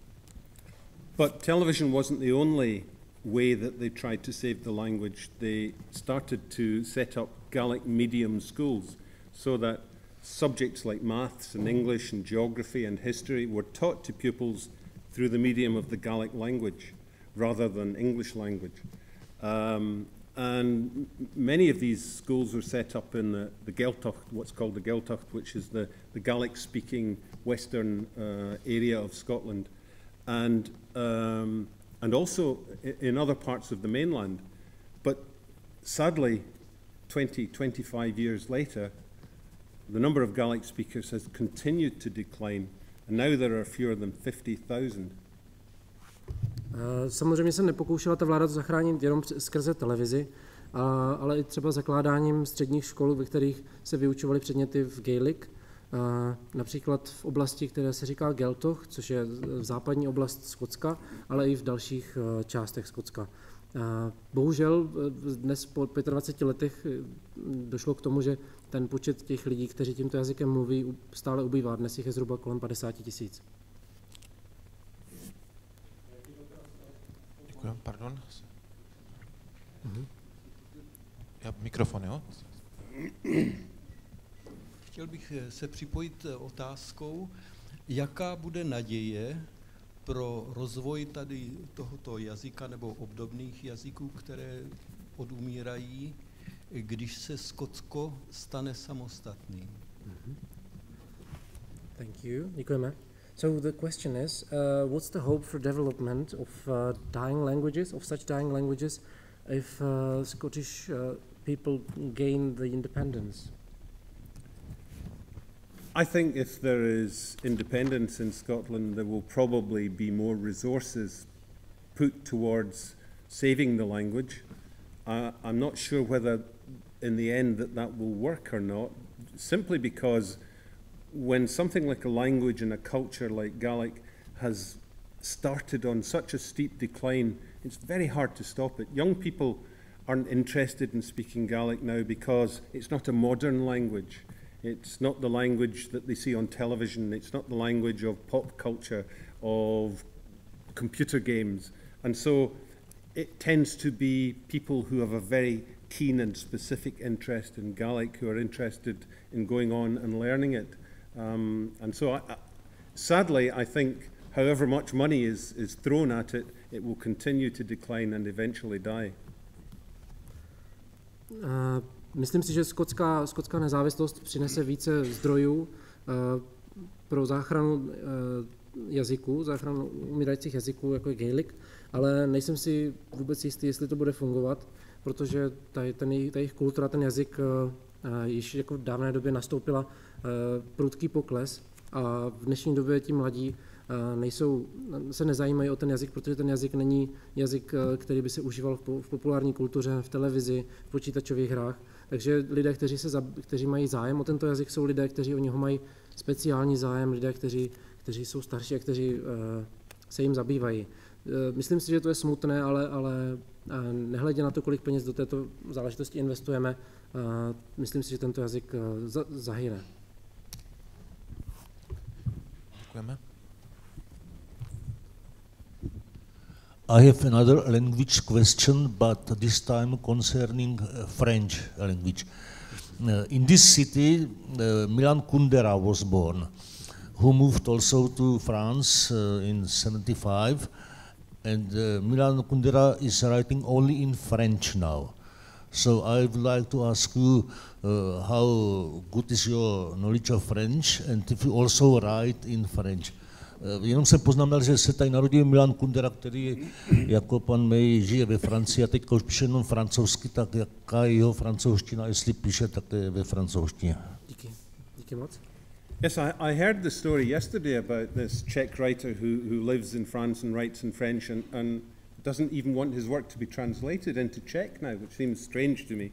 D: But television wasn't the only way that they tried to save the language. They started to set up Gaelic medium schools so that subjects like maths and English and geography and history were taught to pupils through the medium of the Gaelic language rather than English language. And many of these schools were set up in the Gaeltacht, what's called the Gaeltacht, which is the Gaelic-speaking western area of Scotland, and also in other parts of the mainland. But sadly, 25 years later, the number of Gaelic speakers has continued to decline, and now there are fewer than 50,000.
C: Samozřejmě se nepokoušela ta vláda to zachránit jenom skrze televizi, ale i třeba zakládáním středních škol, ve kterých se vyučovaly předměty v Gaelic, například v oblasti, které se říká Gaeltoch, což je západní oblast Skotska, ale i v dalších částech Skotska. Bohužel dnes po 25 letech došlo k tomu, že ten počet těch lidí, kteří tímto jazykem mluví, stále ubývá. Dnes jich je zhruba kolem 50 000.
E: Děkuji, pardon. Mikrofon, jo?
G: Chtěl bych se připojit otázkou, jaká bude naděje pro rozvoj tady tohoto jazyka nebo obdobných jazyků, které odumírají, když se Skotsko stane samostatným.
C: Thank you. Děkujeme. So the question is, what's the hope for development of dying languages, of such dying languages, if Scottish people gain the independence?
D: I think if there is independence in Scotland, there will probably be more resources put towards saving the language. I'm not sure whether in the end that will work or not, simply because when something like a language and a culture like Gaelic has started on such a steep decline, it's very hard to stop it. Young people aren't interested in speaking Gaelic now because it's not a modern language. It's not the language that they see on television. It's not the language of pop culture, of computer games. And so it tends to be people who have a very keen and specific interest in Gaelic who are interested in going on and learning it. And so sadly, I think however much money is thrown at it, it will continue to decline and eventually die.
C: Myslím si, že skotská nezávislost přinese více zdrojů pro záchranu jazyků, záchranu umírajících jazyků, jako je Gaelic, ale nejsem si vůbec jistý, jestli to bude fungovat, protože ta jejich kultura, ten jazyk již jako v dávné době nastoupila prudký pokles a v dnešní době ti mladí se nezajímají o ten jazyk, protože ten jazyk není jazyk, který by se užíval v populární kultuře, v televizi, v počítačových hrách. Takže lidé, kteří mají zájem o tento jazyk, jsou lidé, kteří o něho mají speciální zájem, lidé, kteří jsou starší a kteří se jim zabývají. Myslím si, že to je smutné, ale Nehledě na to, kolik peněz do této záležitosti investujeme, myslím si, že tento jazyk zahyne.
E: Děkujeme.
H: I have another language question, but this time concerning French language. In this city, Milan Kundera was born, who moved also to France in '75, and Milan Kundera is writing only in French now. So I would like to ask you how good is your knowledge of French, and if you also write in French. Jenom jsem poznamenal, že se tady narodil Milan Kundera, který jako pan May žije ve Francii a teď už píše jenom francouzsky, tak jaká je jeho francouzština, jestli píše také ve francouzštině.
C: Díky. Díky moc.
D: Yes, I heard the story yesterday about this Czech writer who lives in France and writes in French and doesn't even want his work to be translated into Czech now, which seems strange to me.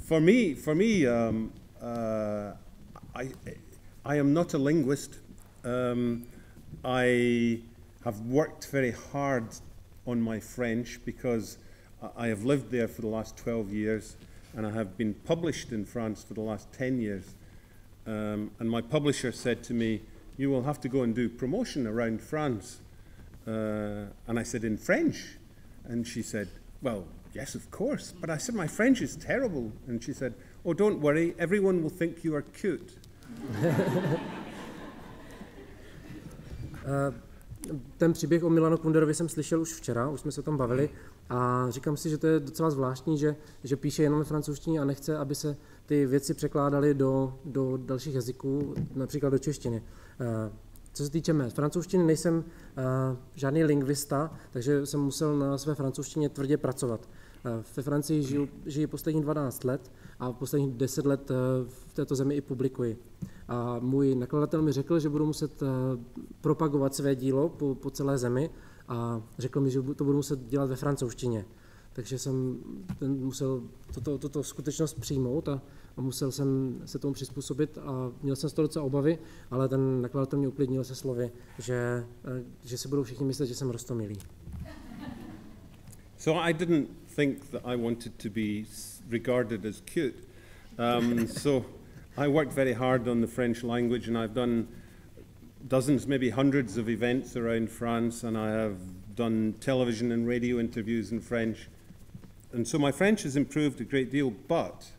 D: For me, I am not a linguist. I have worked very hard on my French because I have lived there for the last 12 years, and I have been published in France for the last 10 years. And my publisher said to me, "You will have to go and do promotion around France." And I said, "In French?" And she said, "Well, yes, of course." But I said, "My French is terrible." And she said, "Oh, don't worry, everyone will think you are cute."
C: Ten příběh o Milanu Kunderovi jsem slyšel už včera, už jsme se o tom bavili a říkám si, že to je docela zvláštní, že píše jenom ve francouzštině a nechce, aby se ty věci překládaly do dalších jazyků, například do češtiny. Co se týče mé francouzštiny, nejsem žádný lingvista, takže jsem musel na své francouzštině tvrdě pracovat. Ve Francii žiji posledních 12 let a posledních 10 let v této zemi i publikuji. A můj nakladatel mi řekl, že budu muset propagovat své dílo po celé zemi a řekl mi, že to budu muset dělat ve francouzštině. Takže jsem musel tuto skutečnost přijmout a musel jsem se tomu přizpůsobit a měl jsem z toho docela obavy, ale ten nakladatel mě uklidnil se slovy, že si budou všichni myslet, že jsem roztomilý.
D: So I didn't think that I wanted to be regarded as cute. So I worked very hard on the French language, and I've done dozens, maybe hundreds of events around France, and I have done television and radio interviews in French. And so my French has improved a great deal, but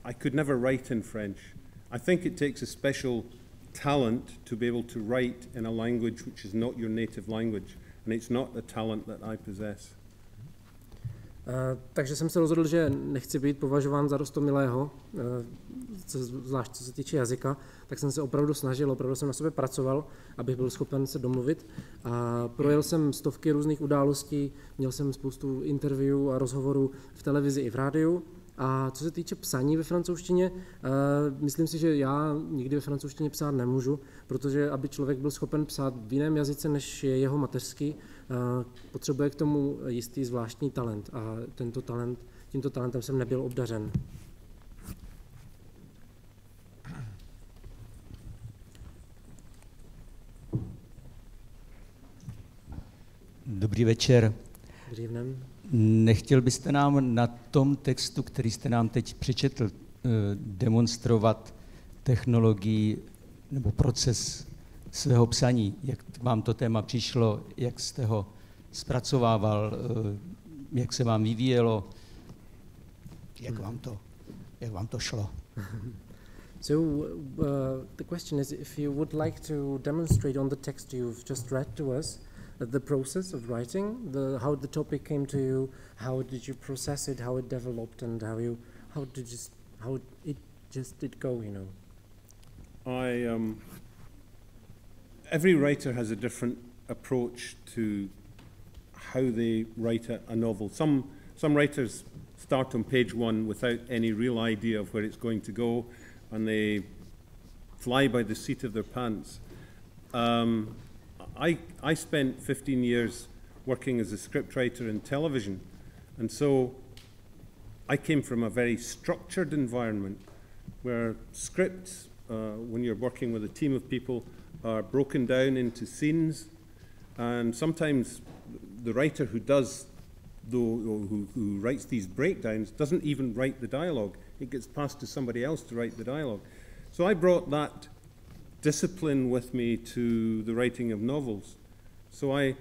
D: I could never write in French. I think it takes a special talent to be able to write in a language which is not your native language, and it's not the talent that I possess.
C: Takže jsem se rozhodl, že nechci být považován za roztomilého, zvlášť co se týče jazyka, tak jsem se opravdu snažil, opravdu jsem na sobě pracoval, abych byl schopen se domluvit. A projel jsem stovky různých událostí, měl jsem spoustu interview a rozhovorů v televizi i v rádiu. A co se týče psaní ve francouzštině, myslím si, že já nikdy ve francouzštině psát nemůžu, protože aby člověk byl schopen psát v jiném jazyce, než je jeho mateřský, potřebuje k tomu jistý zvláštní talent a tímto talentem jsem nebyl obdařen.
I: Dobrý večer.
C: Dobrý den.
I: Nechtěl byste nám na tom textu, který jste nám teď přečetl, demonstrovat technologii nebo proces svého psaní? Jak vám to téma přišlo, jak jste ho zpracovával, jak se vám vyvíjelo? Jak vám to šlo?
C: So the question is if you would like to demonstrate on the text you've just read to us, the process of writing, how the topic came to you, how did you process it, how it developed, and how it did go, you know.
D: Every writer has a different approach to how they write a novel. Some writers start on page 1 without any real idea of where it's going to go, and they fly by the seat of their pants. I spent 15 years working as a scriptwriter in television, and so I came from a very structured environment where scripts, when you're working with a team of people, are broken down into scenes, and sometimes the writer who writes these breakdowns doesn't even write the dialogue. It gets passed to somebody else to write the dialogue. So I brought that discipline with me to the writing of novels. So I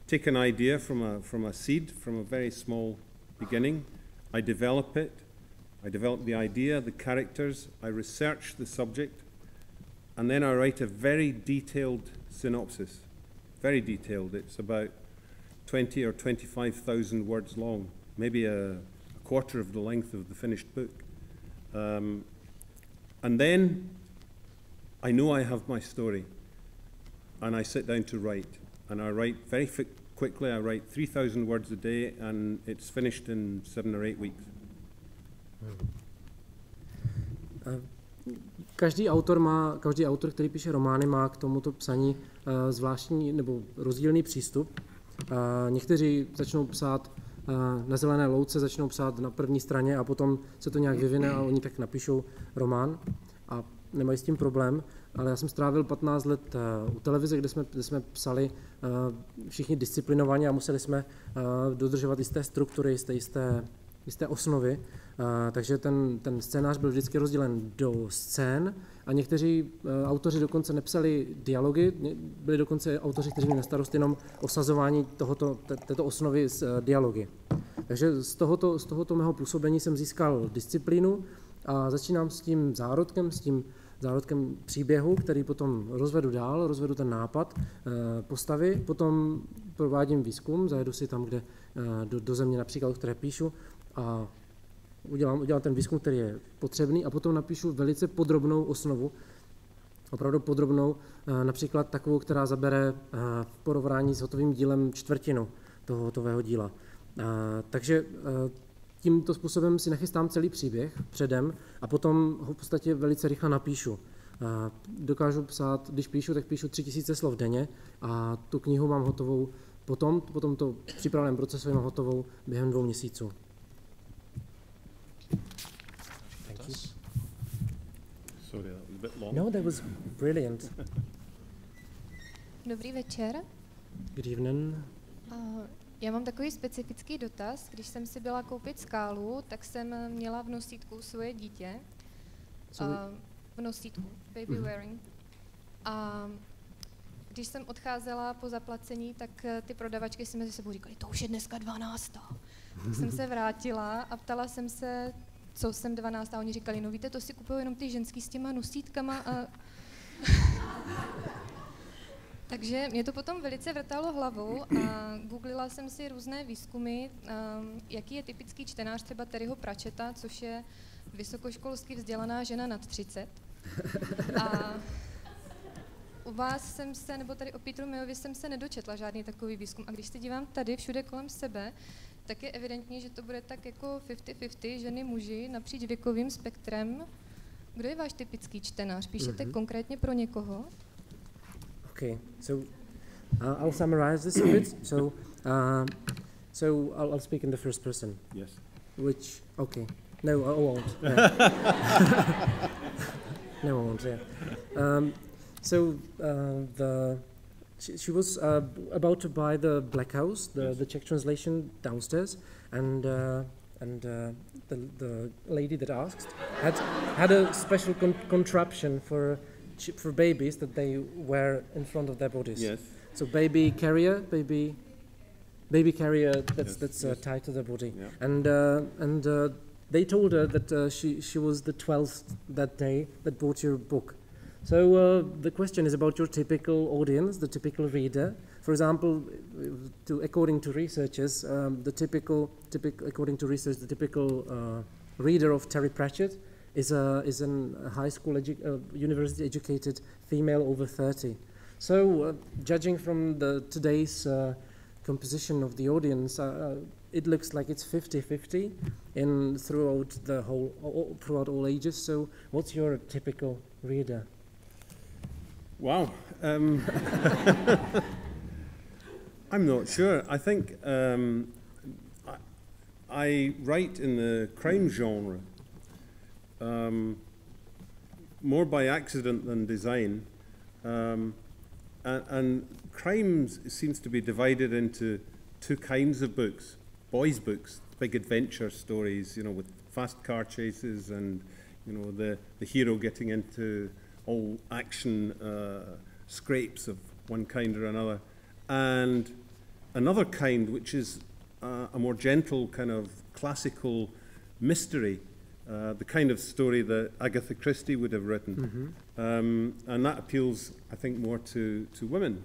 D: take an idea from a seed, from a very small beginning. I develop it. I develop the idea, the characters. I research the subject. And then I write a very detailed synopsis. Very detailed. It's about 20 or 25,000 words long, maybe a quarter of the length of the finished book. And then I know I have my story, and I sit down to write. And I write very quickly. I write 3,000 words a day, and it's finished in 7 or 8 weeks.
C: Každý autor, který píše romány, má k tomuto psaní zvláštní nebo rozdílný přístup. Někteří začnou psát na zelené louce, začnou psát na první straně a potom se to nějak vyvine a oni tak napíšou román a nemají s tím problém. Ale já jsem strávil 15 let u televize, kde jsme psali všichni disciplinovaně a museli jsme dodržovat jisté struktury, jisté osnovy. Takže ten scénář byl vždycky rozdělen do scén a někteří autoři dokonce nepsali dialogy, byli dokonce autoři, kteří měli na starost jenom osazování této osnovy z dialogy. Takže z tohoto mého působení jsem získal disciplínu a začínám s tím zárodkem příběhu, který potom rozvedu ten nápad, postavy, potom provádím výzkum, zajedu si tam, kde do země například, o které píšu, a udělám ten výzkum, který je potřebný, a potom napíšu velice podrobnou osnovu, opravdu podrobnou, například takovou, která zabere v porovnání s hotovým dílem čtvrtinu toho hotového díla. Takže tímto způsobem si nachystám celý příběh předem a potom ho v podstatě velice rychle napíšu. Dokážu psát, když píšu, tak píšu 3000 slov denně a tu knihu mám hotovou potom to přípravném procesu mám hotovou během 2 měsíců. Thank you.
D: Sorry, that was a bit long.
C: No, that was brilliant.
J: Dobrý večer.
C: Good evening.
J: Já mám takový specifický dotaz. Když jsem si byla koupit skálu, tak jsem měla v nosítku svoje dítě. V nosítku, baby wearing. A když jsem odcházela po zaplacení, tak ty prodavačky si mezi sebou říkali, to už je dneska 12. Tak jsem se vrátila a ptala jsem se, co jsem 12. A oni říkali, no víte, to si kupují jenom ty ženský s těma nosítkama. A takže mě to potom velice vrtalo hlavou a googlila jsem si různé výzkumy, jaký je typický čtenář třeba Terryho Pratchetta, což je vysokoškolsky vzdělaná žena nad 30. A u vás jsem se, nebo tady o Petru Mayovi jsem se nedočetla žádný takový výzkum. A když se dívám tady všude kolem sebe, tak je evidentní, že to bude tak jako 50-50, ženy, muži, napříč věkovým spektrem. Kdo je váš typický čtenář? Píšete konkrétně pro někoho?
C: Okay, so I'll summarize this a bit. So I'll speak in the first person.
D: Yes.
C: Which, okay. No, I won't. Yeah. No, I won't, yeah. She was about to buy the Black House, the Czech translation downstairs, and the lady that asked had a special contraption for babies that they wear in front of their bodies.
D: Yes.
C: So baby carrier. That's
D: yes.
C: tied to their body.
D: Yeah.
C: And they told her that she was the 12th that day that bought your book. So the question is about your typical audience, the typical reader. For example, according to researchers, the typical reader of Terry Pratchett is a high school university educated female over 30. So judging from today's composition of the audience, it looks like it's 50-50 throughout all ages. So what's your typical reader?
D: Wow. I'm not sure. I think I write in the crime genre more by accident than design. And crime seems to be divided into two kinds of books. Boys' books, big adventure stories, you know, with fast car chases and, you know, the hero getting into all action scrapes of one kind or another. And another kind, which is a more gentle kind of classical mystery, the kind of story that Agatha Christie would have written. And that appeals, I think, more to women.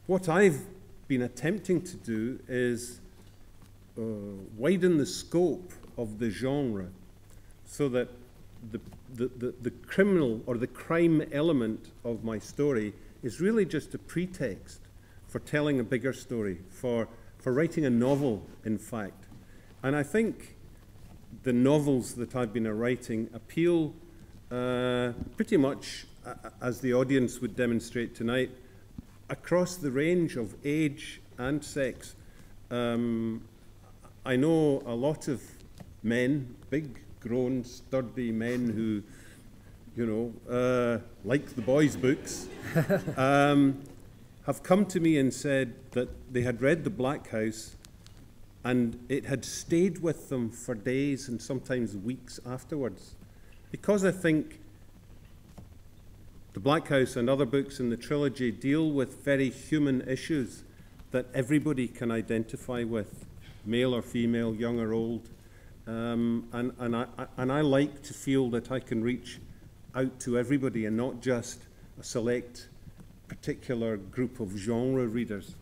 D: What I've been attempting to do is widen the scope of the genre so that the criminal or the crime element of my story is really just a pretext for telling a bigger story, for writing a novel, in fact. And I think the novels that I've been writing appeal pretty much, as the audience would demonstrate tonight, across the range of age and sex. I know a lot of men, big, grown, sturdy men who, you know, like the boys' books, have come to me and said that they had read The Black House and it had stayed with them for days and sometimes weeks afterwards. Because I think The Black House and other books in the trilogy deal with very human issues that everybody can identify with, male or female, young or old. And I like to feel that I can reach out to everybody and not just a select particular group of genre readers.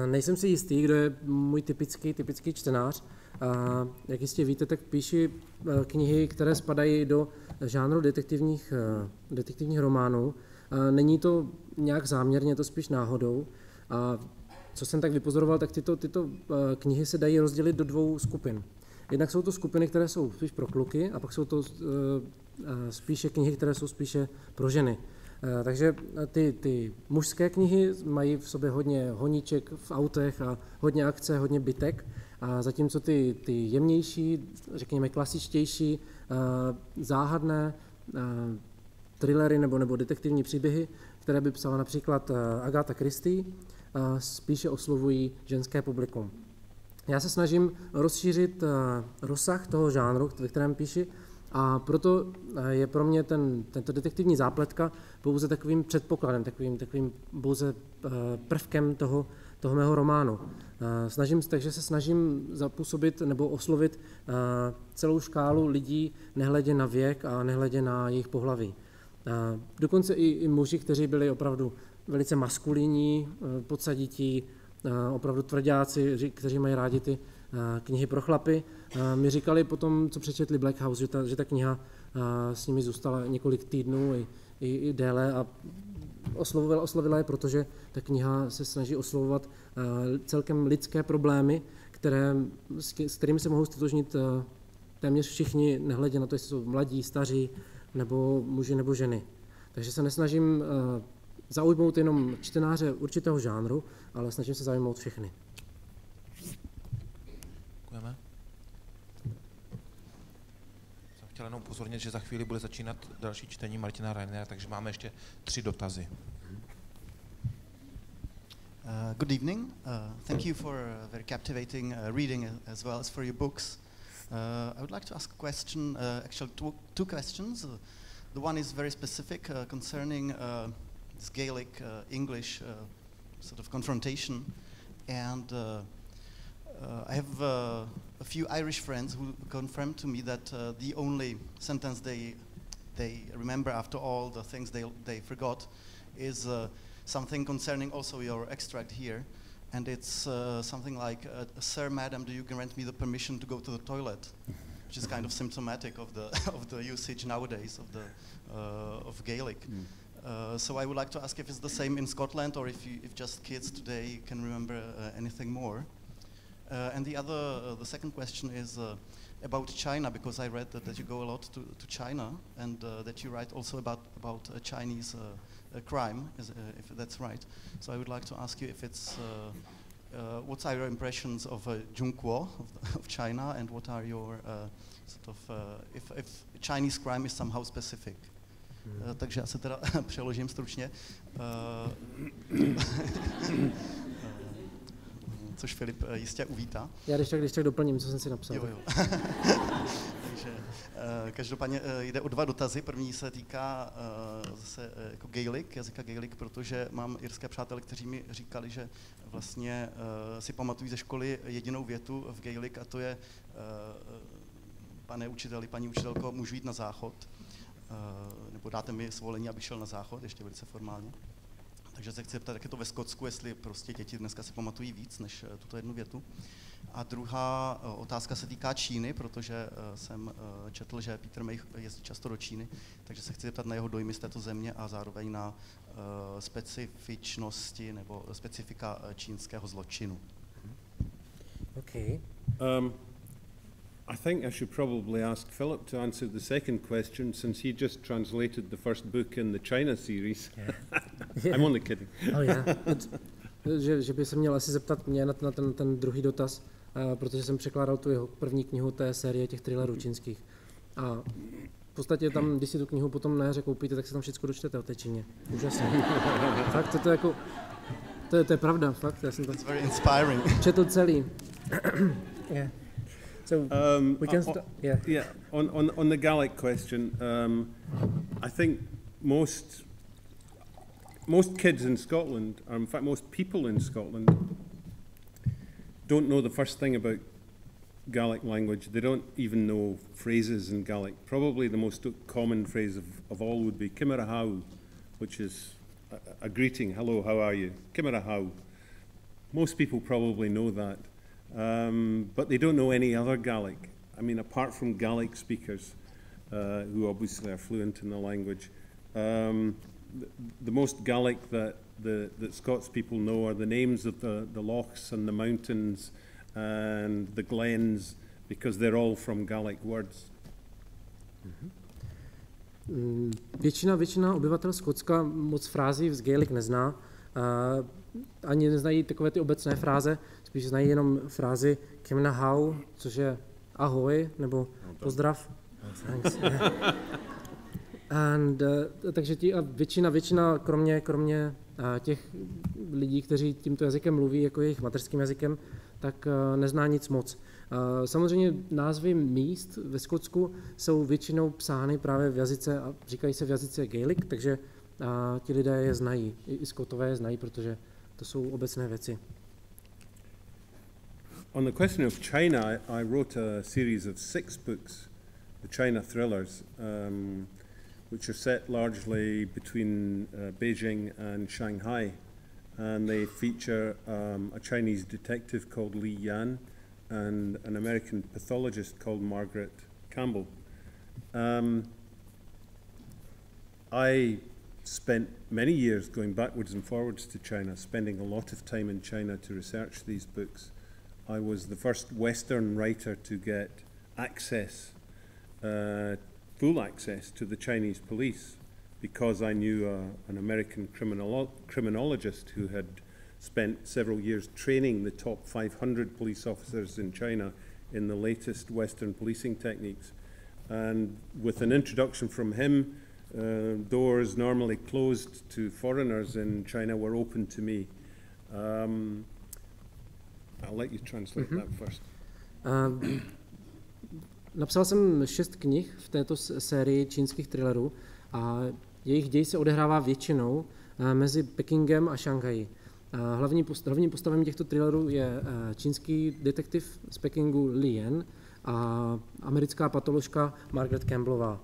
C: Nejsem si jistý, kdo je můj typický čtenář. Jak jistě víte, tak píši knihy, které spadají do žánru detektivních románů. Není to nějak záměrně, je to spíš náhodou. A co jsem tak vypozoroval, tak tyto knihy se dají rozdělit do dvou skupin. Jednak jsou to skupiny, které jsou spíš pro kluky, a pak jsou to spíše knihy, které jsou spíše pro ženy. Takže ty mužské knihy mají v sobě hodně honíček v autech a hodně akce, hodně bitek, a zatímco ty jemnější, řekněme klasičtější, záhadné thrillery nebo detektivní příběhy, které by psala například Agatha Christie, spíše oslovují ženské publikum. Já se snažím rozšířit rozsah toho žánru, ve kterém píši, a proto je pro mě tento detektivní zápletka pouze takovým předpokladem, takovým pouze prvkem toho mého románu. Takže se snažím zapůsobit nebo oslovit celou škálu lidí, nehledě na věk a nehledě na jejich pohlaví. Dokonce i muži, kteří byli opravdu velice maskulinní, podsadití, opravdu tvrdáci, kteří mají rádi ty knihy pro chlapy, mi říkali potom, co přečetli Black House, že ta kniha s nimi zůstala několik týdnů i déle, a oslovila je, protože ta kniha se snaží oslovovat celkem lidské problémy, s kterými se mohou ztotožnit téměř všichni, nehledě na to, jestli jsou mladí, staří, nebo muži nebo ženy. Takže se nesnažím zaujmout jenom čtenáře určitého žánru, ale snažím se zaujmout všechny.
E: Děkujeme. Jsem chtěl jenom upozornit, že za chvíli bude začínat další čtení Martina Reinera, takže máme ještě 3 dotazy.
K: Good evening. Thank you for very captivating reading as well as for your books. I would like to ask a question, actually two questions. The one is very specific concerning this Gaelic English sort of confrontation, and I have a few Irish friends who confirmed to me that the only sentence they remember after all the things they forgot is something concerning also your extract here, and it's something like, "Sir, madam, do you grant me the permission to go to the toilet?" Which is kind of symptomatic of the usage nowadays of Gaelic. So I would like to ask if it's the same in Scotland, or if just kids today can remember anything more. And the second question is about China, because I read that you go a lot to China, and that you write also about Chinese crime, if that's right. So I would like to ask you if it's what are your impressions of Zhongguo, of China, and what are your sort of, if Chinese crime is somehow specific? Takže já se teda přeložím stručně. Což Filip jistě uvítá.
C: Já když tak doplním, co jsem si napsal.
K: Jo. Takže každopádně jde o dva dotazy. První se týká zase jako Gaelic, jazyka Gaelic, protože mám irské přátele, kteří mi říkali, že vlastně si pamatují ze školy jedinou větu v Gaelic, a to je pane učiteli, paní učitelko, můžu jít na záchod? Nebo dáte mi svolení, abych šel na záchod, ještě velice formálně. Takže se chci zeptat, jak je to ve Skotsku, jestli prostě děti dneska si pamatují víc než tuto jednu větu. A druhá otázka se týká Číny, protože jsem četl, že Peter May jezdí často do Číny, takže se chci zeptat na jeho dojmy z této země a zároveň na specifičnosti nebo specifika čínského zločinu.
C: Okay.
D: I think I should probably ask Philip to answer the second question, since he just translated the first book in the China series.
C: Yeah.
D: I'm only kidding.
C: Oh yeah. že by se měl asi zeptat mě na ten druhý dotaz, protože jsem překládal tu jeho první knihu té série těch thrillerů čínských. A v podstatě tam, když si tu knihu potom na jaře koupíte, tak se tam všechno dočtete o té Číně. Úžasně. Fakt, to je jako, to je pravda, fakt. Já jsem to četl celý. Yeah. So we can
D: on the Gaelic question, I think most kids in Scotland, or in fact most people in Scotland, don't know the first thing about Gaelic language. They don't even know phrases in Gaelic. Probably the most common phrase of all would be Kimera how, which is a greeting. Hello, how are you? Kimera how. Most people probably know that. But they don't know any other Gaelic. I mean, apart from Gaelic speakers, who obviously are fluent in the language, the most Gaelic that Scots people know are the names of the lochs and the mountains and the glens, because they're all from Gaelic words.
C: Většina obyvatel Skotska moc frází z Gaelic nezná. Ani neznají takové ty obecné fráze, spíš znají jenom frázi Kemna how, což je ahoj, nebo pozdrav. Takže většina kromě těch lidí, kteří tímto jazykem mluví jako jejich mateřským jazykem, tak nezná nic moc. Samozřejmě názvy míst ve Skotsku jsou většinou psány právě v jazyce, a říkají se v jazyce Gaelic, takže ti lidé je znají, i Skotové je znají, protože to jsou obecné věci.
D: On the question of China, I wrote a series of 6 books, the China thrillers, which are set largely between Beijing and Shanghai, and they feature a Chinese detective called Li Yan and an American pathologist called Margaret Campbell. I spent many years going backwards and forwards to China, spending a lot of time in China to research these books. I was the first Western writer to get access, full access to the Chinese police, because I knew an American criminologist who had spent several years training the top 500 police officers in China in the latest Western policing techniques. And with an introduction from him, doors normally closed to foreigners in China were open to me. I'll let you translate that first.
C: Napsal jsem 6 knih v této sérii čínských thrillerů a jejich děj se odehrává většinou mezi Pekingem a Šanghají. Hlavním postavami těchto thrillerů je čínský detektiv z Pekingu Li Yan a americká patoložka Margaret Campbellová.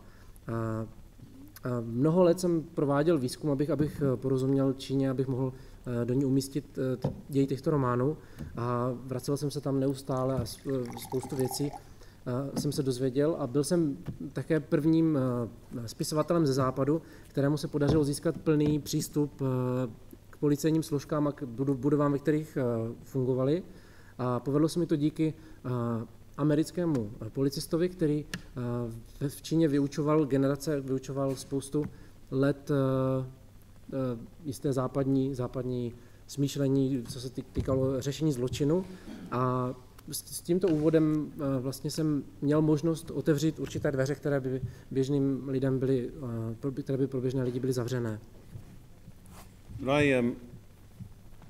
C: Mnoho let jsem prováděl výzkum, abych porozuměl Číně, abych mohl do ní umístit děj těchto románů, a vracel jsem se tam neustále a spoustu věcí jsem se dozvěděl, a byl jsem také prvním spisovatelem ze západu, kterému se podařilo získat plný přístup k policejním složkám a k budovám, ve kterých fungovali. A povedlo se mi to díky americkému policistovi, který v Číně vyučoval spoustu let jisté západní smýšlení, co se týkalo řešení zločinu. A s tímto úvodem vlastně jsem měl možnost otevřít určité dveře, které by běžným lidem byly, které by pro běžné lidi byly zavřené.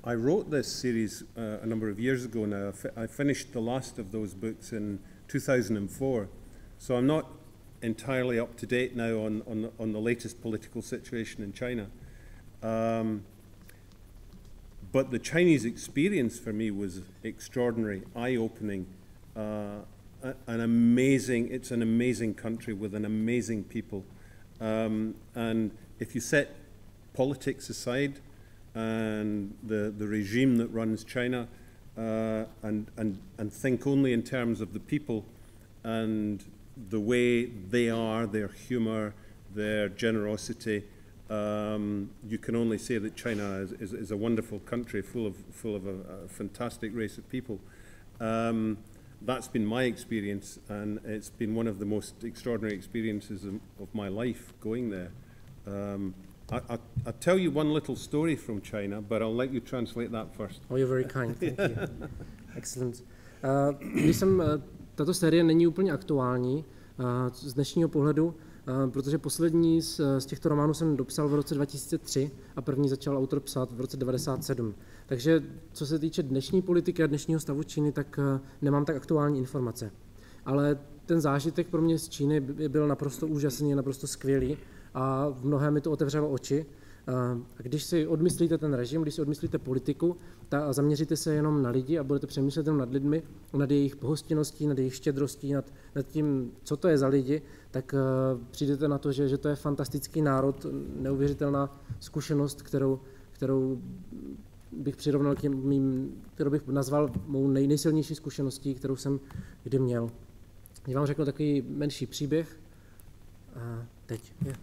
D: I wrote this series a number of years ago now. I finished the last of those books in 2004, so I'm not entirely up to date now on the latest political situation in China. But the Chinese experience for me was extraordinary, eye-opening, it's an amazing country with an amazing people. And if you set politics aside and the regime that runs China and think only in terms of the people and the way they are, their humor, their generosity, you can only say that China is a wonderful country full of a fantastic race of people. That's been my experience, and it's been one of the most extraordinary experiences of my life going there. I'll tell you one little story from China, but I'll let you translate that first.
C: Oh, you're very kind, thank you. Excellent. Tato série není úplně aktuální z dnešního pohledu, protože poslední z těchto románů jsem dopsal v roce 2003 a první začal autor psát v roce 1997. Takže co se týče dnešní politiky a dnešního stavu Číny, tak nemám tak aktuální informace. Ale ten zážitek pro mě z Číny byl naprosto úžasný, naprosto skvělý a v mnohém mi to otevřelo oči. A když si odmyslíte ten režim, když si odmyslíte politiku a zaměříte se jenom na lidi a budete přemýšlet jenom nad lidmi, nad jejich pohostinností, nad jejich štědrostí, nad tím, co to je za lidi, tak přijdete na to, že to je fantastický národ, neuvěřitelná zkušenost, kterou bych přirovnal k kterou bych nazval mou nejsilnější zkušeností, kterou jsem kdy měl. Já vám řeknu takový menší příběh. A teď je.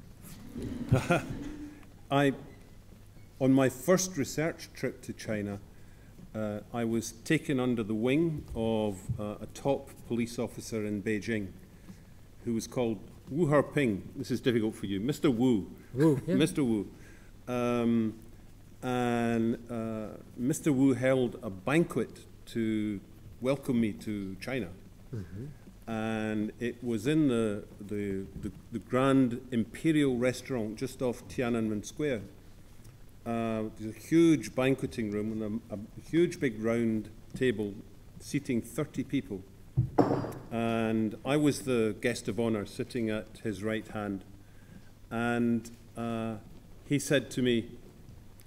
D: On my first research trip to China, I was taken under the wing of a top police officer in Beijing, who was called Wu Herping. This is difficult for you, Mr. Wu.
C: Wu, yeah.
D: Mr. Wu. Mr. Wu held a banquet to welcome me to China. Mm-hmm. And it was in the Grand Imperial Restaurant just off Tiananmen Square. There's a huge banqueting room and a huge big round table seating 30 people. And I was the guest of honor sitting at his right hand. And he said to me,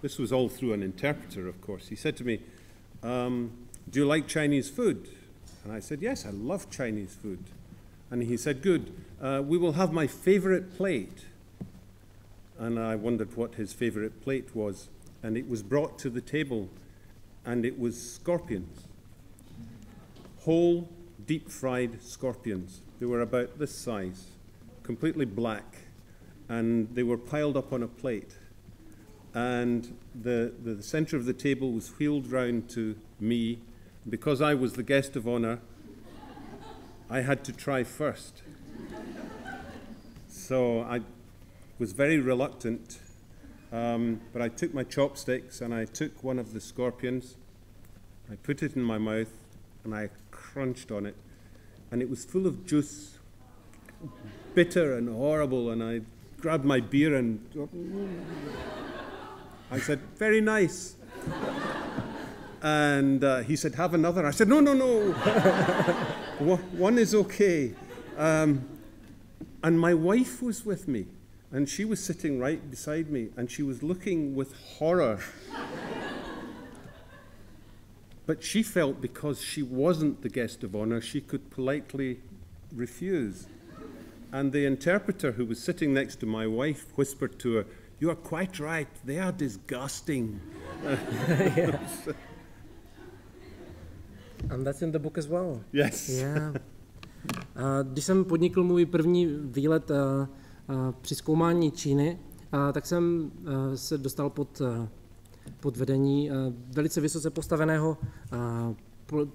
D: this was all through an interpreter, of course, he said to me, do you like Chinese food? And I said, yes, I love Chinese food. And he said, good, we will have my favorite plate. And I wondered what his favorite plate was. And it was brought to the table, and it was scorpions. Whole, deep-fried scorpions. They were about this size, completely black, and they were piled up on a plate. And the center of the table was wheeled round to me. Because I was the guest of honor, I had to try first. So I was very reluctant, but I took my chopsticks and I took one of the scorpions, I put it in my mouth and I crunched on it, and it was full of juice, bitter and horrible, and I grabbed my beer and I said, very nice. And he said, have another. I said, no. One is okay. And my wife was with me, and she was sitting right beside me, and she was looking with horror. But she felt because she wasn't the guest of honor, she could politely refuse. And the interpreter who was sitting next to my wife whispered to her, you are quite right, they are disgusting.
C: Yeah. And that's in the book as well.
D: Yes.
C: Yeah. Když jsem podnikl můj první výlet při zkoumání Číny, tak jsem se dostal pod vedení velice vysoce postaveného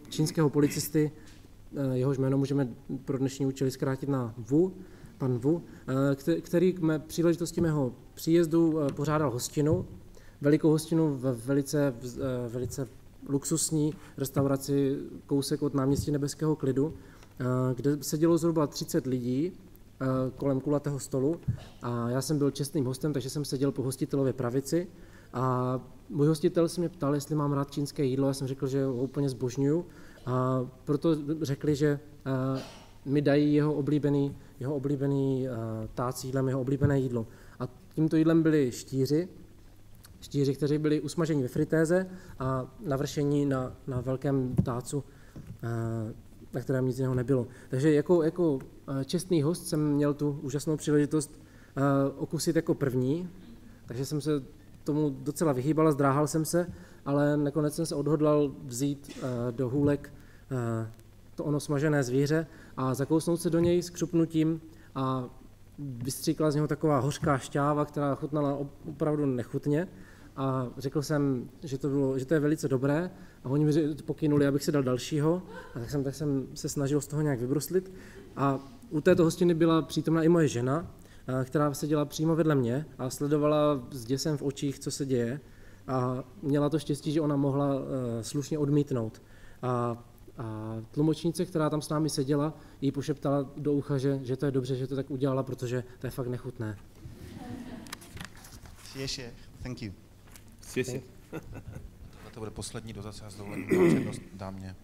C: čínského policisty, jehož jméno můžeme pro dnešní účely zkrátit na Wu, pan Wu, který k příležitosti mého příjezdu pořádal hostinu velikou hostinu v velice luxusní restauraci kousek od náměstí Nebeského klidu, kde sedělo zhruba 30 lidí kolem kulatého stolu a já jsem byl čestným hostem, takže jsem seděl po hostitelově pravici a můj hostitel se mě ptal, jestli mám rád čínské jídlo, já jsem řekl, že ho úplně zbožňuju a proto řekli, že mi dají jeho oblíbený tác jídlem, jeho oblíbené jídlo. A tímto jídlem byli štíři, kteří byli usmaženi ve fritéze a navršení na velkém tácu, na kterém nic jiného nebylo. Takže jako čestný host jsem měl tu úžasnou příležitost okusit jako první, takže jsem se tomu docela vyhýbal a zdráhal jsem se, ale nakonec jsem se odhodlal vzít do hůlek to ono smažené zvíře a zakousnout se do něj s křupnutím a vystříkla z něho taková hořká šťáva, která chutnala opravdu nechutně. A řekl jsem, že to je velice dobré a oni mi pokynuli, abych si dal dalšího a tak jsem se snažil z toho nějak vybruslit. A u této hostiny byla přítomna i moje žena, která seděla přímo vedle mě a sledovala s děsem v očích, co se děje a měla to štěstí, že ona mohla slušně odmítnout. A tlumočnice, která tam s námi seděla, jí pošeptala do ucha, že to je dobře, že to tak udělala, protože to je fakt nechutné.
K: Thank you.
E: To bude poslední dotaz, já s dovolením dám přednost dámě.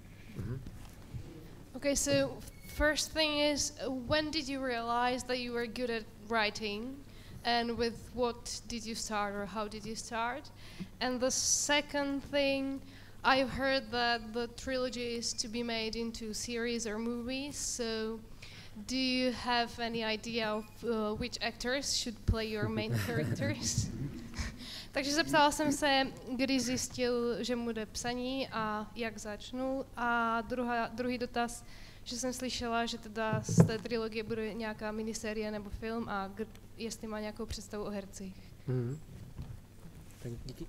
L: Okay, so first thing is, when did you realize that you were good at writing, and with what did you start, or how did you start? And the second thing, I've heard that the trilogy is to be made into series or movies, so do you have any idea of which actors should play your main characters? Takže zeptala jsem se, kdy zjistil, že mu jde psaní a jak začnu. A druhý dotaz, že jsem slyšela, že teda z té trilogie bude nějaká minisérie nebo film a jestli má nějakou představu o hercích.
C: Tak díky.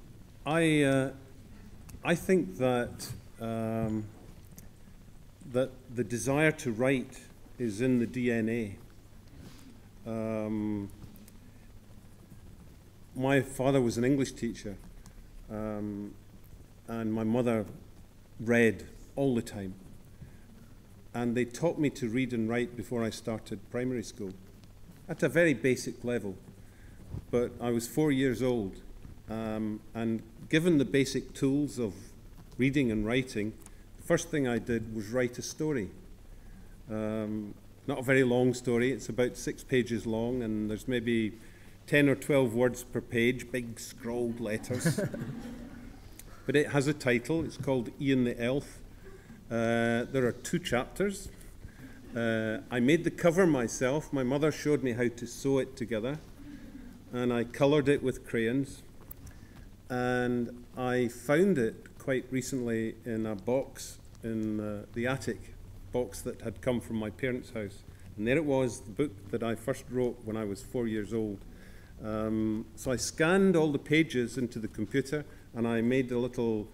D: I think that that the desire to write is in the DNA. My father was an English teacher, and my mother read all the time. And they taught me to read and write before I started primary school, at a very basic level. But I was 4 years old, and given the basic tools of reading and writing, the first thing I did was write a story. Not a very long story, it's about 6 pages long, and there's maybe 10 or 12 words per page, big scrawled letters. But it has a title, it's called Ian the Elf. There are 2 chapters. I made the cover myself. My mother showed me how to sew it together, and I coloured it with crayons. And I found it quite recently in a box in the attic, box that had come from my parents' house. And there it was, the book that I first wrote when I was 4 years old. So I scanned all the pages into the computer, and I made a little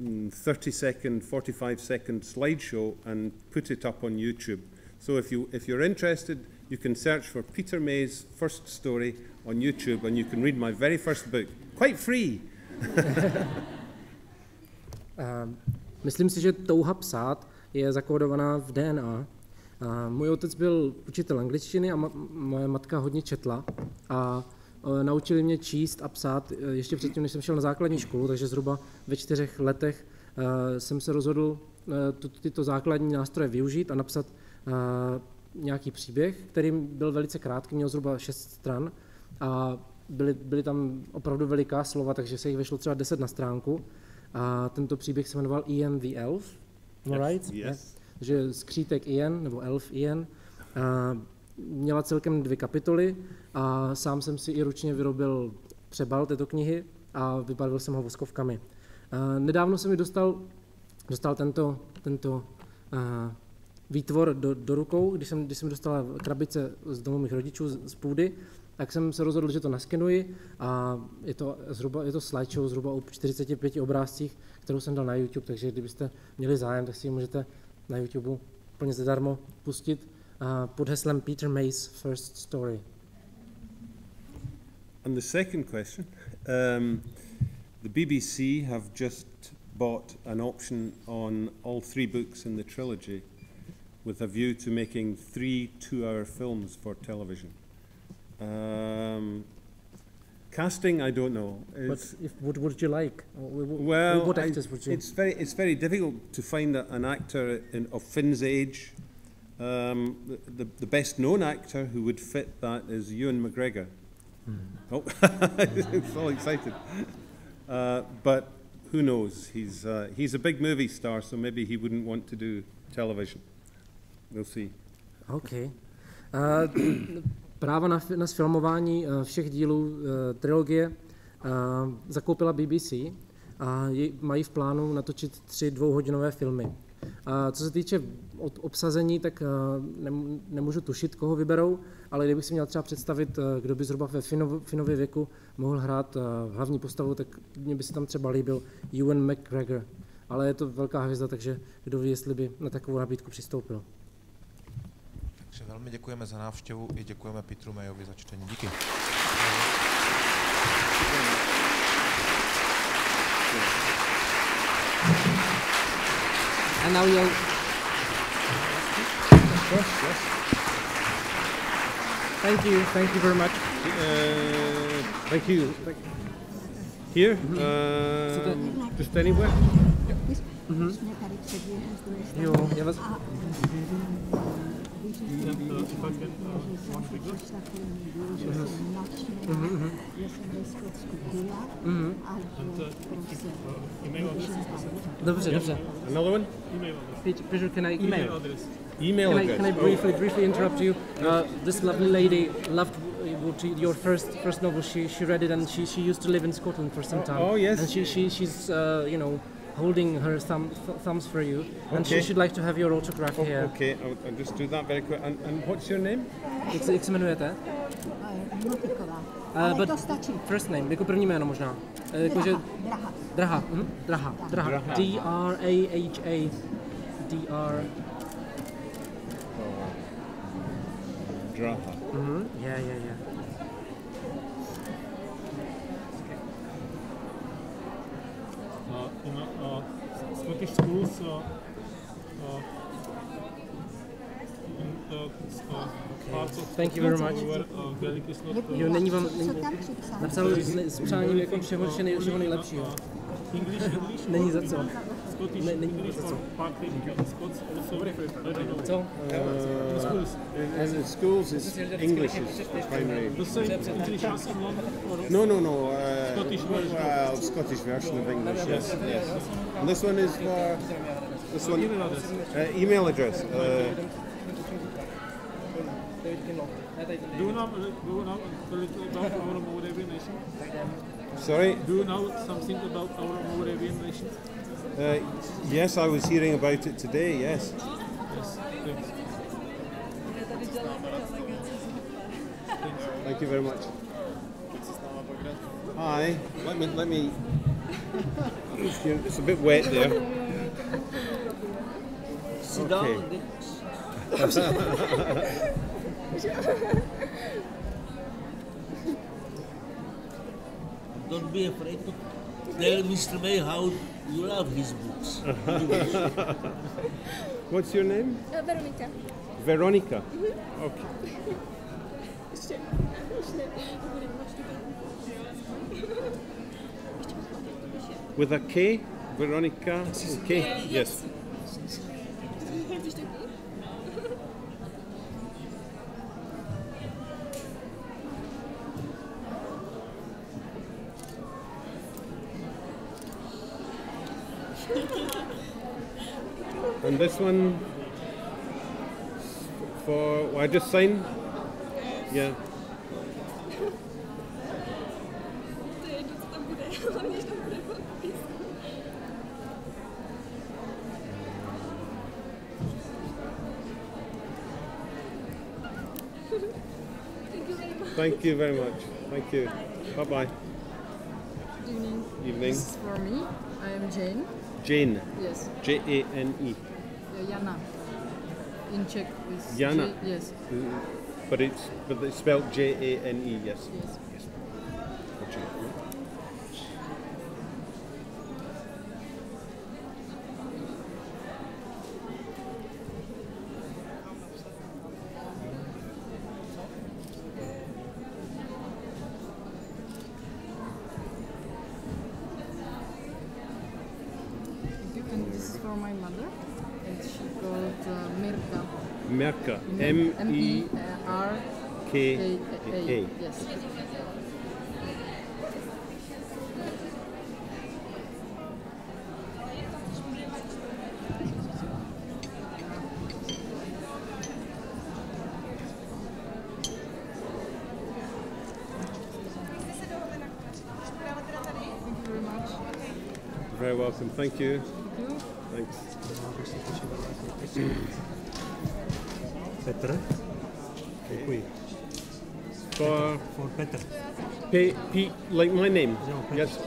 D: 30-second, 45-second slideshow and put it up on YouTube. So if you're interested, you can search for Peter May's first story on YouTube, and you can read my very first book, quite free.
C: Myslím si, že touha psát je zakódovaná v DNA. Můj otec byl učitel angličtiny a moje matka hodně četla a naučili mě číst a psát ještě předtím, než jsem šel na základní školu, takže zhruba ve 4 letech jsem se rozhodl tyto základní nástroje využít a napsat nějaký příběh, který byl velice krátký, měl zhruba 6 stran a byly tam opravdu veliká slova, takže se jich vešlo třeba 10 na stránku a tento příběh se jmenoval Ian the Elf, right?
D: Yes.
C: Takže skřítek Ian, nebo elf Ian, měla celkem 2 kapitoly a sám jsem si i ručně vyrobil přebal této knihy a vybarvil jsem ho voskovkami. Nedávno se mi dostal tento výtvor do rukou, když jsem dostala krabice z domu mých rodičů z půdy, tak jsem se rozhodl, že to naskenuji a je to slideshow zhruba o 45 obrázcích, kterou jsem dal na YouTube, takže kdybyste měli zájem, tak si ji můžete na YouTube úplně zadarmo pustit pod heslem Peter May's First Story.
D: And the second question, the BBC have just bought an option on all 3 books in the trilogy with a view to making 3 two-hour films for television. Casting, I don't know.
C: What would you like?
D: Well,
C: what actors would you?
D: It's very difficult to find an actor of Finn's age. The best known actor who would fit that is Ewan McGregor. Oh, he's all excited. But who knows? He's a big movie star, so maybe he wouldn't want to do television. We'll see.
C: Okay. Práva na sfilmování všech dílů trilogie zakoupila BBC a mají v plánu natočit 3 dvouhodinové filmy. A co se týče obsazení, tak nemůžu tušit, koho vyberou, ale kdybych si měl třeba představit, kdo by zhruba ve Finnově věku mohl hrát hlavní postavu, tak mě by se tam třeba líbil Ewan McGregor. Ale je to velká hvězda, takže kdo ví, jestli by na takovou nabídku přistoupil.
E: Takže velmi děkujeme za návštěvu i děkujeme Petru Mayovi za čtení. Díky.
C: And now you'll... Yes. Thank you very much.
D: Thank you. Here? Just anywhere?
C: Jo, já vás... Dobře.
D: Another one?
C: Peter, can I email?
D: Email address.
C: Can I briefly interrupt you? This lovely lady loved your first novel. She read it, and she used to live in Scotland for some time.
D: Oh yes.
C: And she's holding her thumbs for you, and she should like to have your autograph here.
D: Okay, I'll just do that very quick. And what's your name?
C: Jak se jmenujete?
M: Ale to stačí.
C: First name, jako první jméno možná. Draha. Draha. D-R-A-H-A. D-R...
D: Draha.
C: Yeah.
F: In Scottish schools,
C: Thank you very much. Není vám napsal s přáním jako všeho nejlepšího. Není za co. Není za co. Co?
D: Schools is English is primary. No. Scottish version of English. Yes. And this one is this one. Email address.
F: Do you know a little about our Moravian nation?
D: Sorry?
F: Do you know something about our Moravian nation?
D: Yes, I was hearing about it today, yes.
F: Yes, thanks.
D: Thank you very much. Hi, let me. It's a bit wet there.
H: Sit down. Don't be afraid to tell Mr. May how you love his books.
D: What's your name?
N: Veronika.
D: Veronika? Okay. With a K? Veronika? Okay, yes. And this one for, I just sign? Yeah. Thank you very much. Thank you. Bye-bye.
N: Evening.
D: Evening.
N: This is for me. I am Jane.
D: Jane.
N: Yes.
D: J-A-N-E.
N: Jana. In Czech is
D: Jana.
N: Yes.
D: But it's spelled J-A-N-E. Yes.
N: Yes. for my mother, and she called Mirka.
D: Mirka. M-E-R-K-A.
N: Yes.
D: Very welcome. Thank you. Thanks.
M: Petr. Děkuji.
D: For
M: Petr.
D: P, like my name.
M: No,
D: yes.
M: No.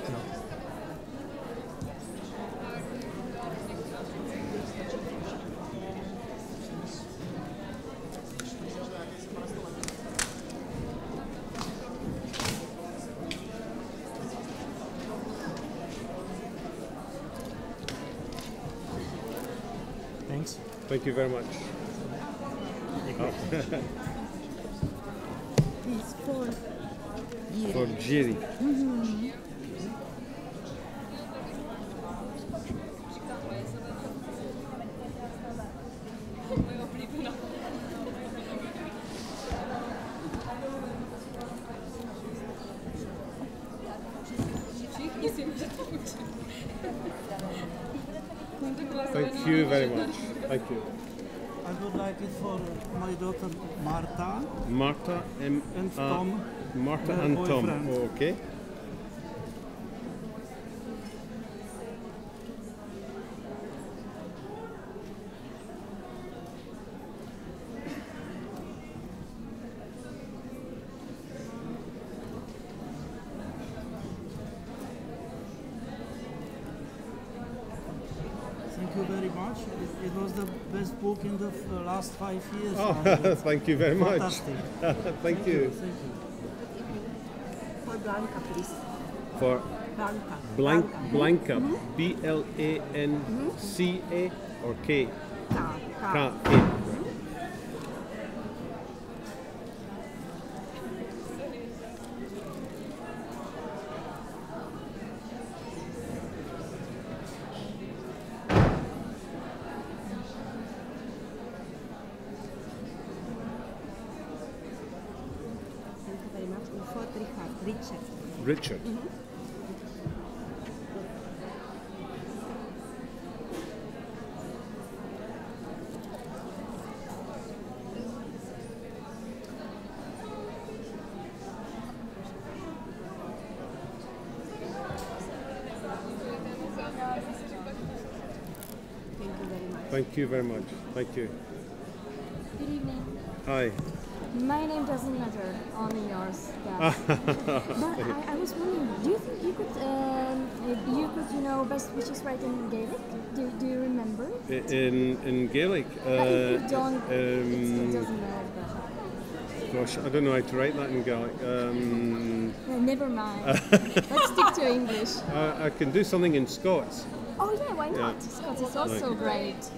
M: Thanks.
D: Thank you very much.
N: It's for Jiri.
D: For Jiri.
N: Mm-hmm.
D: Thank you very much. Thank you.
M: I would like it for my daughter Marta.
D: Marta and
M: Tom.
D: Marta
M: her
D: and Tom.
M: boyfriend.
D: Okay.
M: Thank you very much. It was the best book in the last 5 years.
D: Oh, thank you very much.
M: Fantastic.
D: Thank you.
M: Thank you.
N: For Blanca, please.
D: For
N: Blanca.
D: Blanca. B-L-A-N-C-A or K? K. Richard. Thank you very much. Thank you.
O: Good evening.
D: Hi.
O: My name doesn't matter, only yours does. But I was wondering, do you think you could, best wishes write in Gaelic? Do you remember it?
D: In Gaelic?
O: If you don't, it doesn't matter.
D: Gosh, I don't know how to write that in Gaelic.
O: Never mind. Let's stick to English.
D: I can do something in Scots.
O: Oh yeah, why not?
D: Yeah.
O: Scots is also great.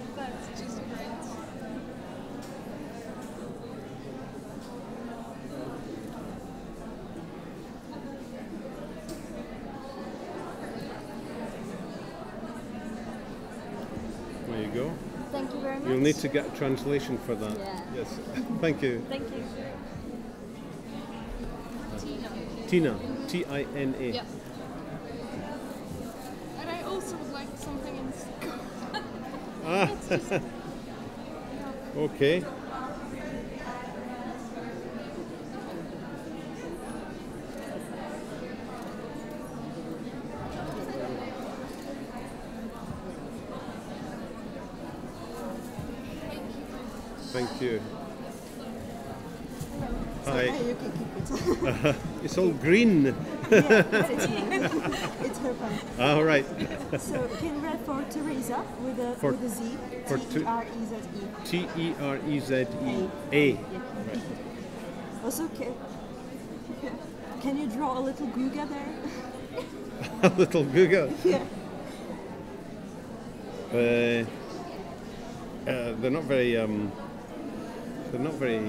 D: There you go.
O: Thank you very much.
D: You'll need to get a translation for that.
O: Yeah.
D: Yes. Thank you.
O: Thank you.
D: Tina. T-I-N-A.
L: Yeah. And I also would like something in Scotland.
D: Okay. Thank you. Hi.
P: You can keep it.
D: It's all green.
P: It's her pen.
D: All right.
P: So can you read for Teresa with a Z?
D: For
P: T-E-R-E-Z-E.
D: T-E-R-E-Z-E-A.
P: Also, can you draw a little Guga there?
D: A little Guga.
P: Yeah.
D: They're not very. They're not very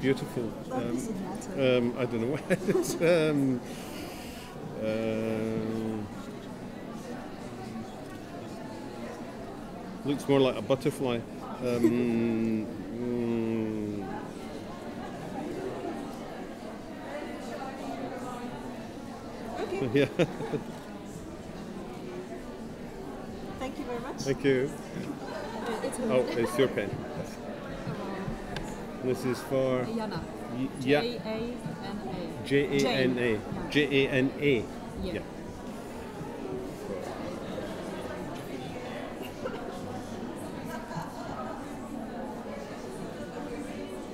D: beautiful.
P: What does it matter?
D: I don't know what it's. Looks more like a butterfly.
Q: Okay.
D: Yeah.
Q: Thank you very much.
D: Thank you. Oh, it's your pen. This is for
N: Jana. J-A-N-A.
D: J-A-N-A. J-A-N-A.
N: Yeah.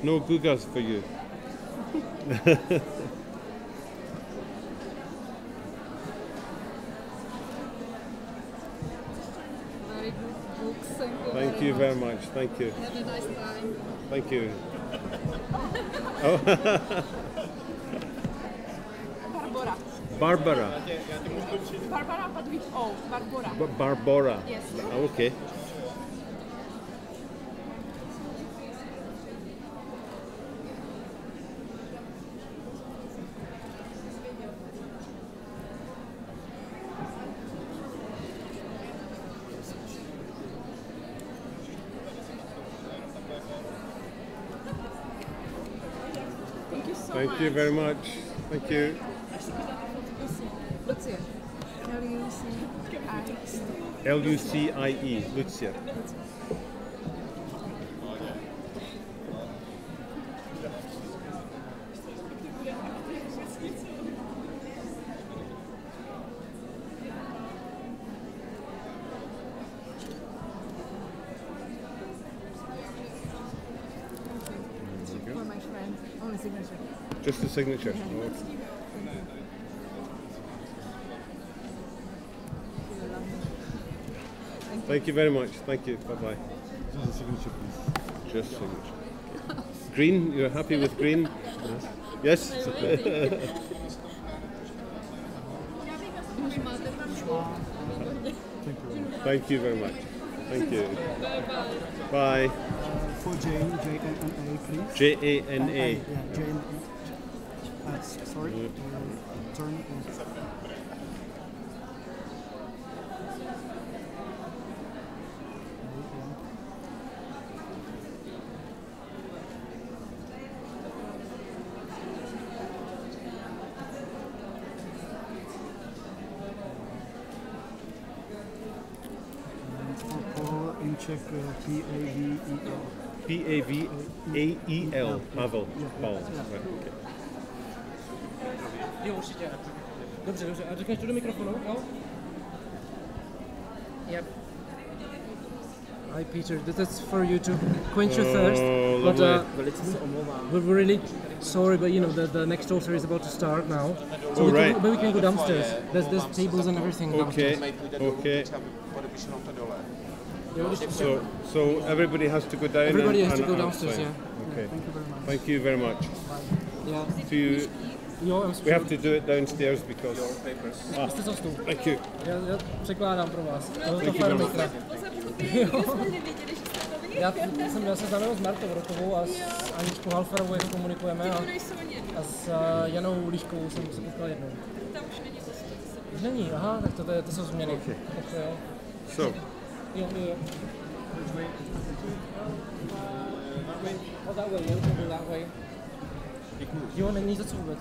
D: No gugas for you.
N: Very good books.
D: Thank you very much. Thank you.
N: Have a nice time.
D: Thank you. Oh.
N: Barbara.
D: Barbara.
N: Barbara, but with O. Barbara.
D: Barbara.
N: Yes.
D: Okay. Thank you very much. Thank you.
N: Lucia. L-U-C-I-E.
D: L-U-C-I-E. Lucia.
N: For my friend. Only signature.
D: Just the signature.
N: Yeah.
D: Oh. Thank you very much. Thank you. Bye-bye.
A: Just a signature, please.
D: Just signature. Green? You're happy with green? Yes? Thank you very much. Thank you. Bye.
M: For J-A-N-A, please.
D: J-A-N-A.
M: Yeah, J-A-N-A. Sorry. Turn. In Czech, P-A-V-E-L.
D: P-A-V-A-E-L. Pavel. Pavel.
M: Yeah.
D: Right, okay.
C: Jo, určitě. Dobře, dobře. A řekneš to do mikrofonu, jo? Yep. Hi Peter, that's for you to quench your thirst. But we're really sorry, but you know the next author is about to start now. So we can go downstairs. There's tables and everything downstairs.
D: Okay. So everybody has to go down.
C: Everybody has
D: and
C: to go downstairs. Yeah.
D: Okay.
C: Thank you very much.
D: Yeah.
C: Yeah.
D: We have to do it downstairs because.
C: Jste za stůl.
D: Thank you.
C: Já překládám pro vás.
D: Thank you very much.
C: Já jsem se znamenal s Martou Rotovou a s Aničkou Halferovou, jak komunikujeme, a s Janou Líškovou jsem se potkal jednou. Už není, aha, tak to jsou změny.
D: Okay.
C: Tak to jo.
D: So.
C: Jo. Oh, that way, yeah, we'll go that way. Jo, není za co vůbec.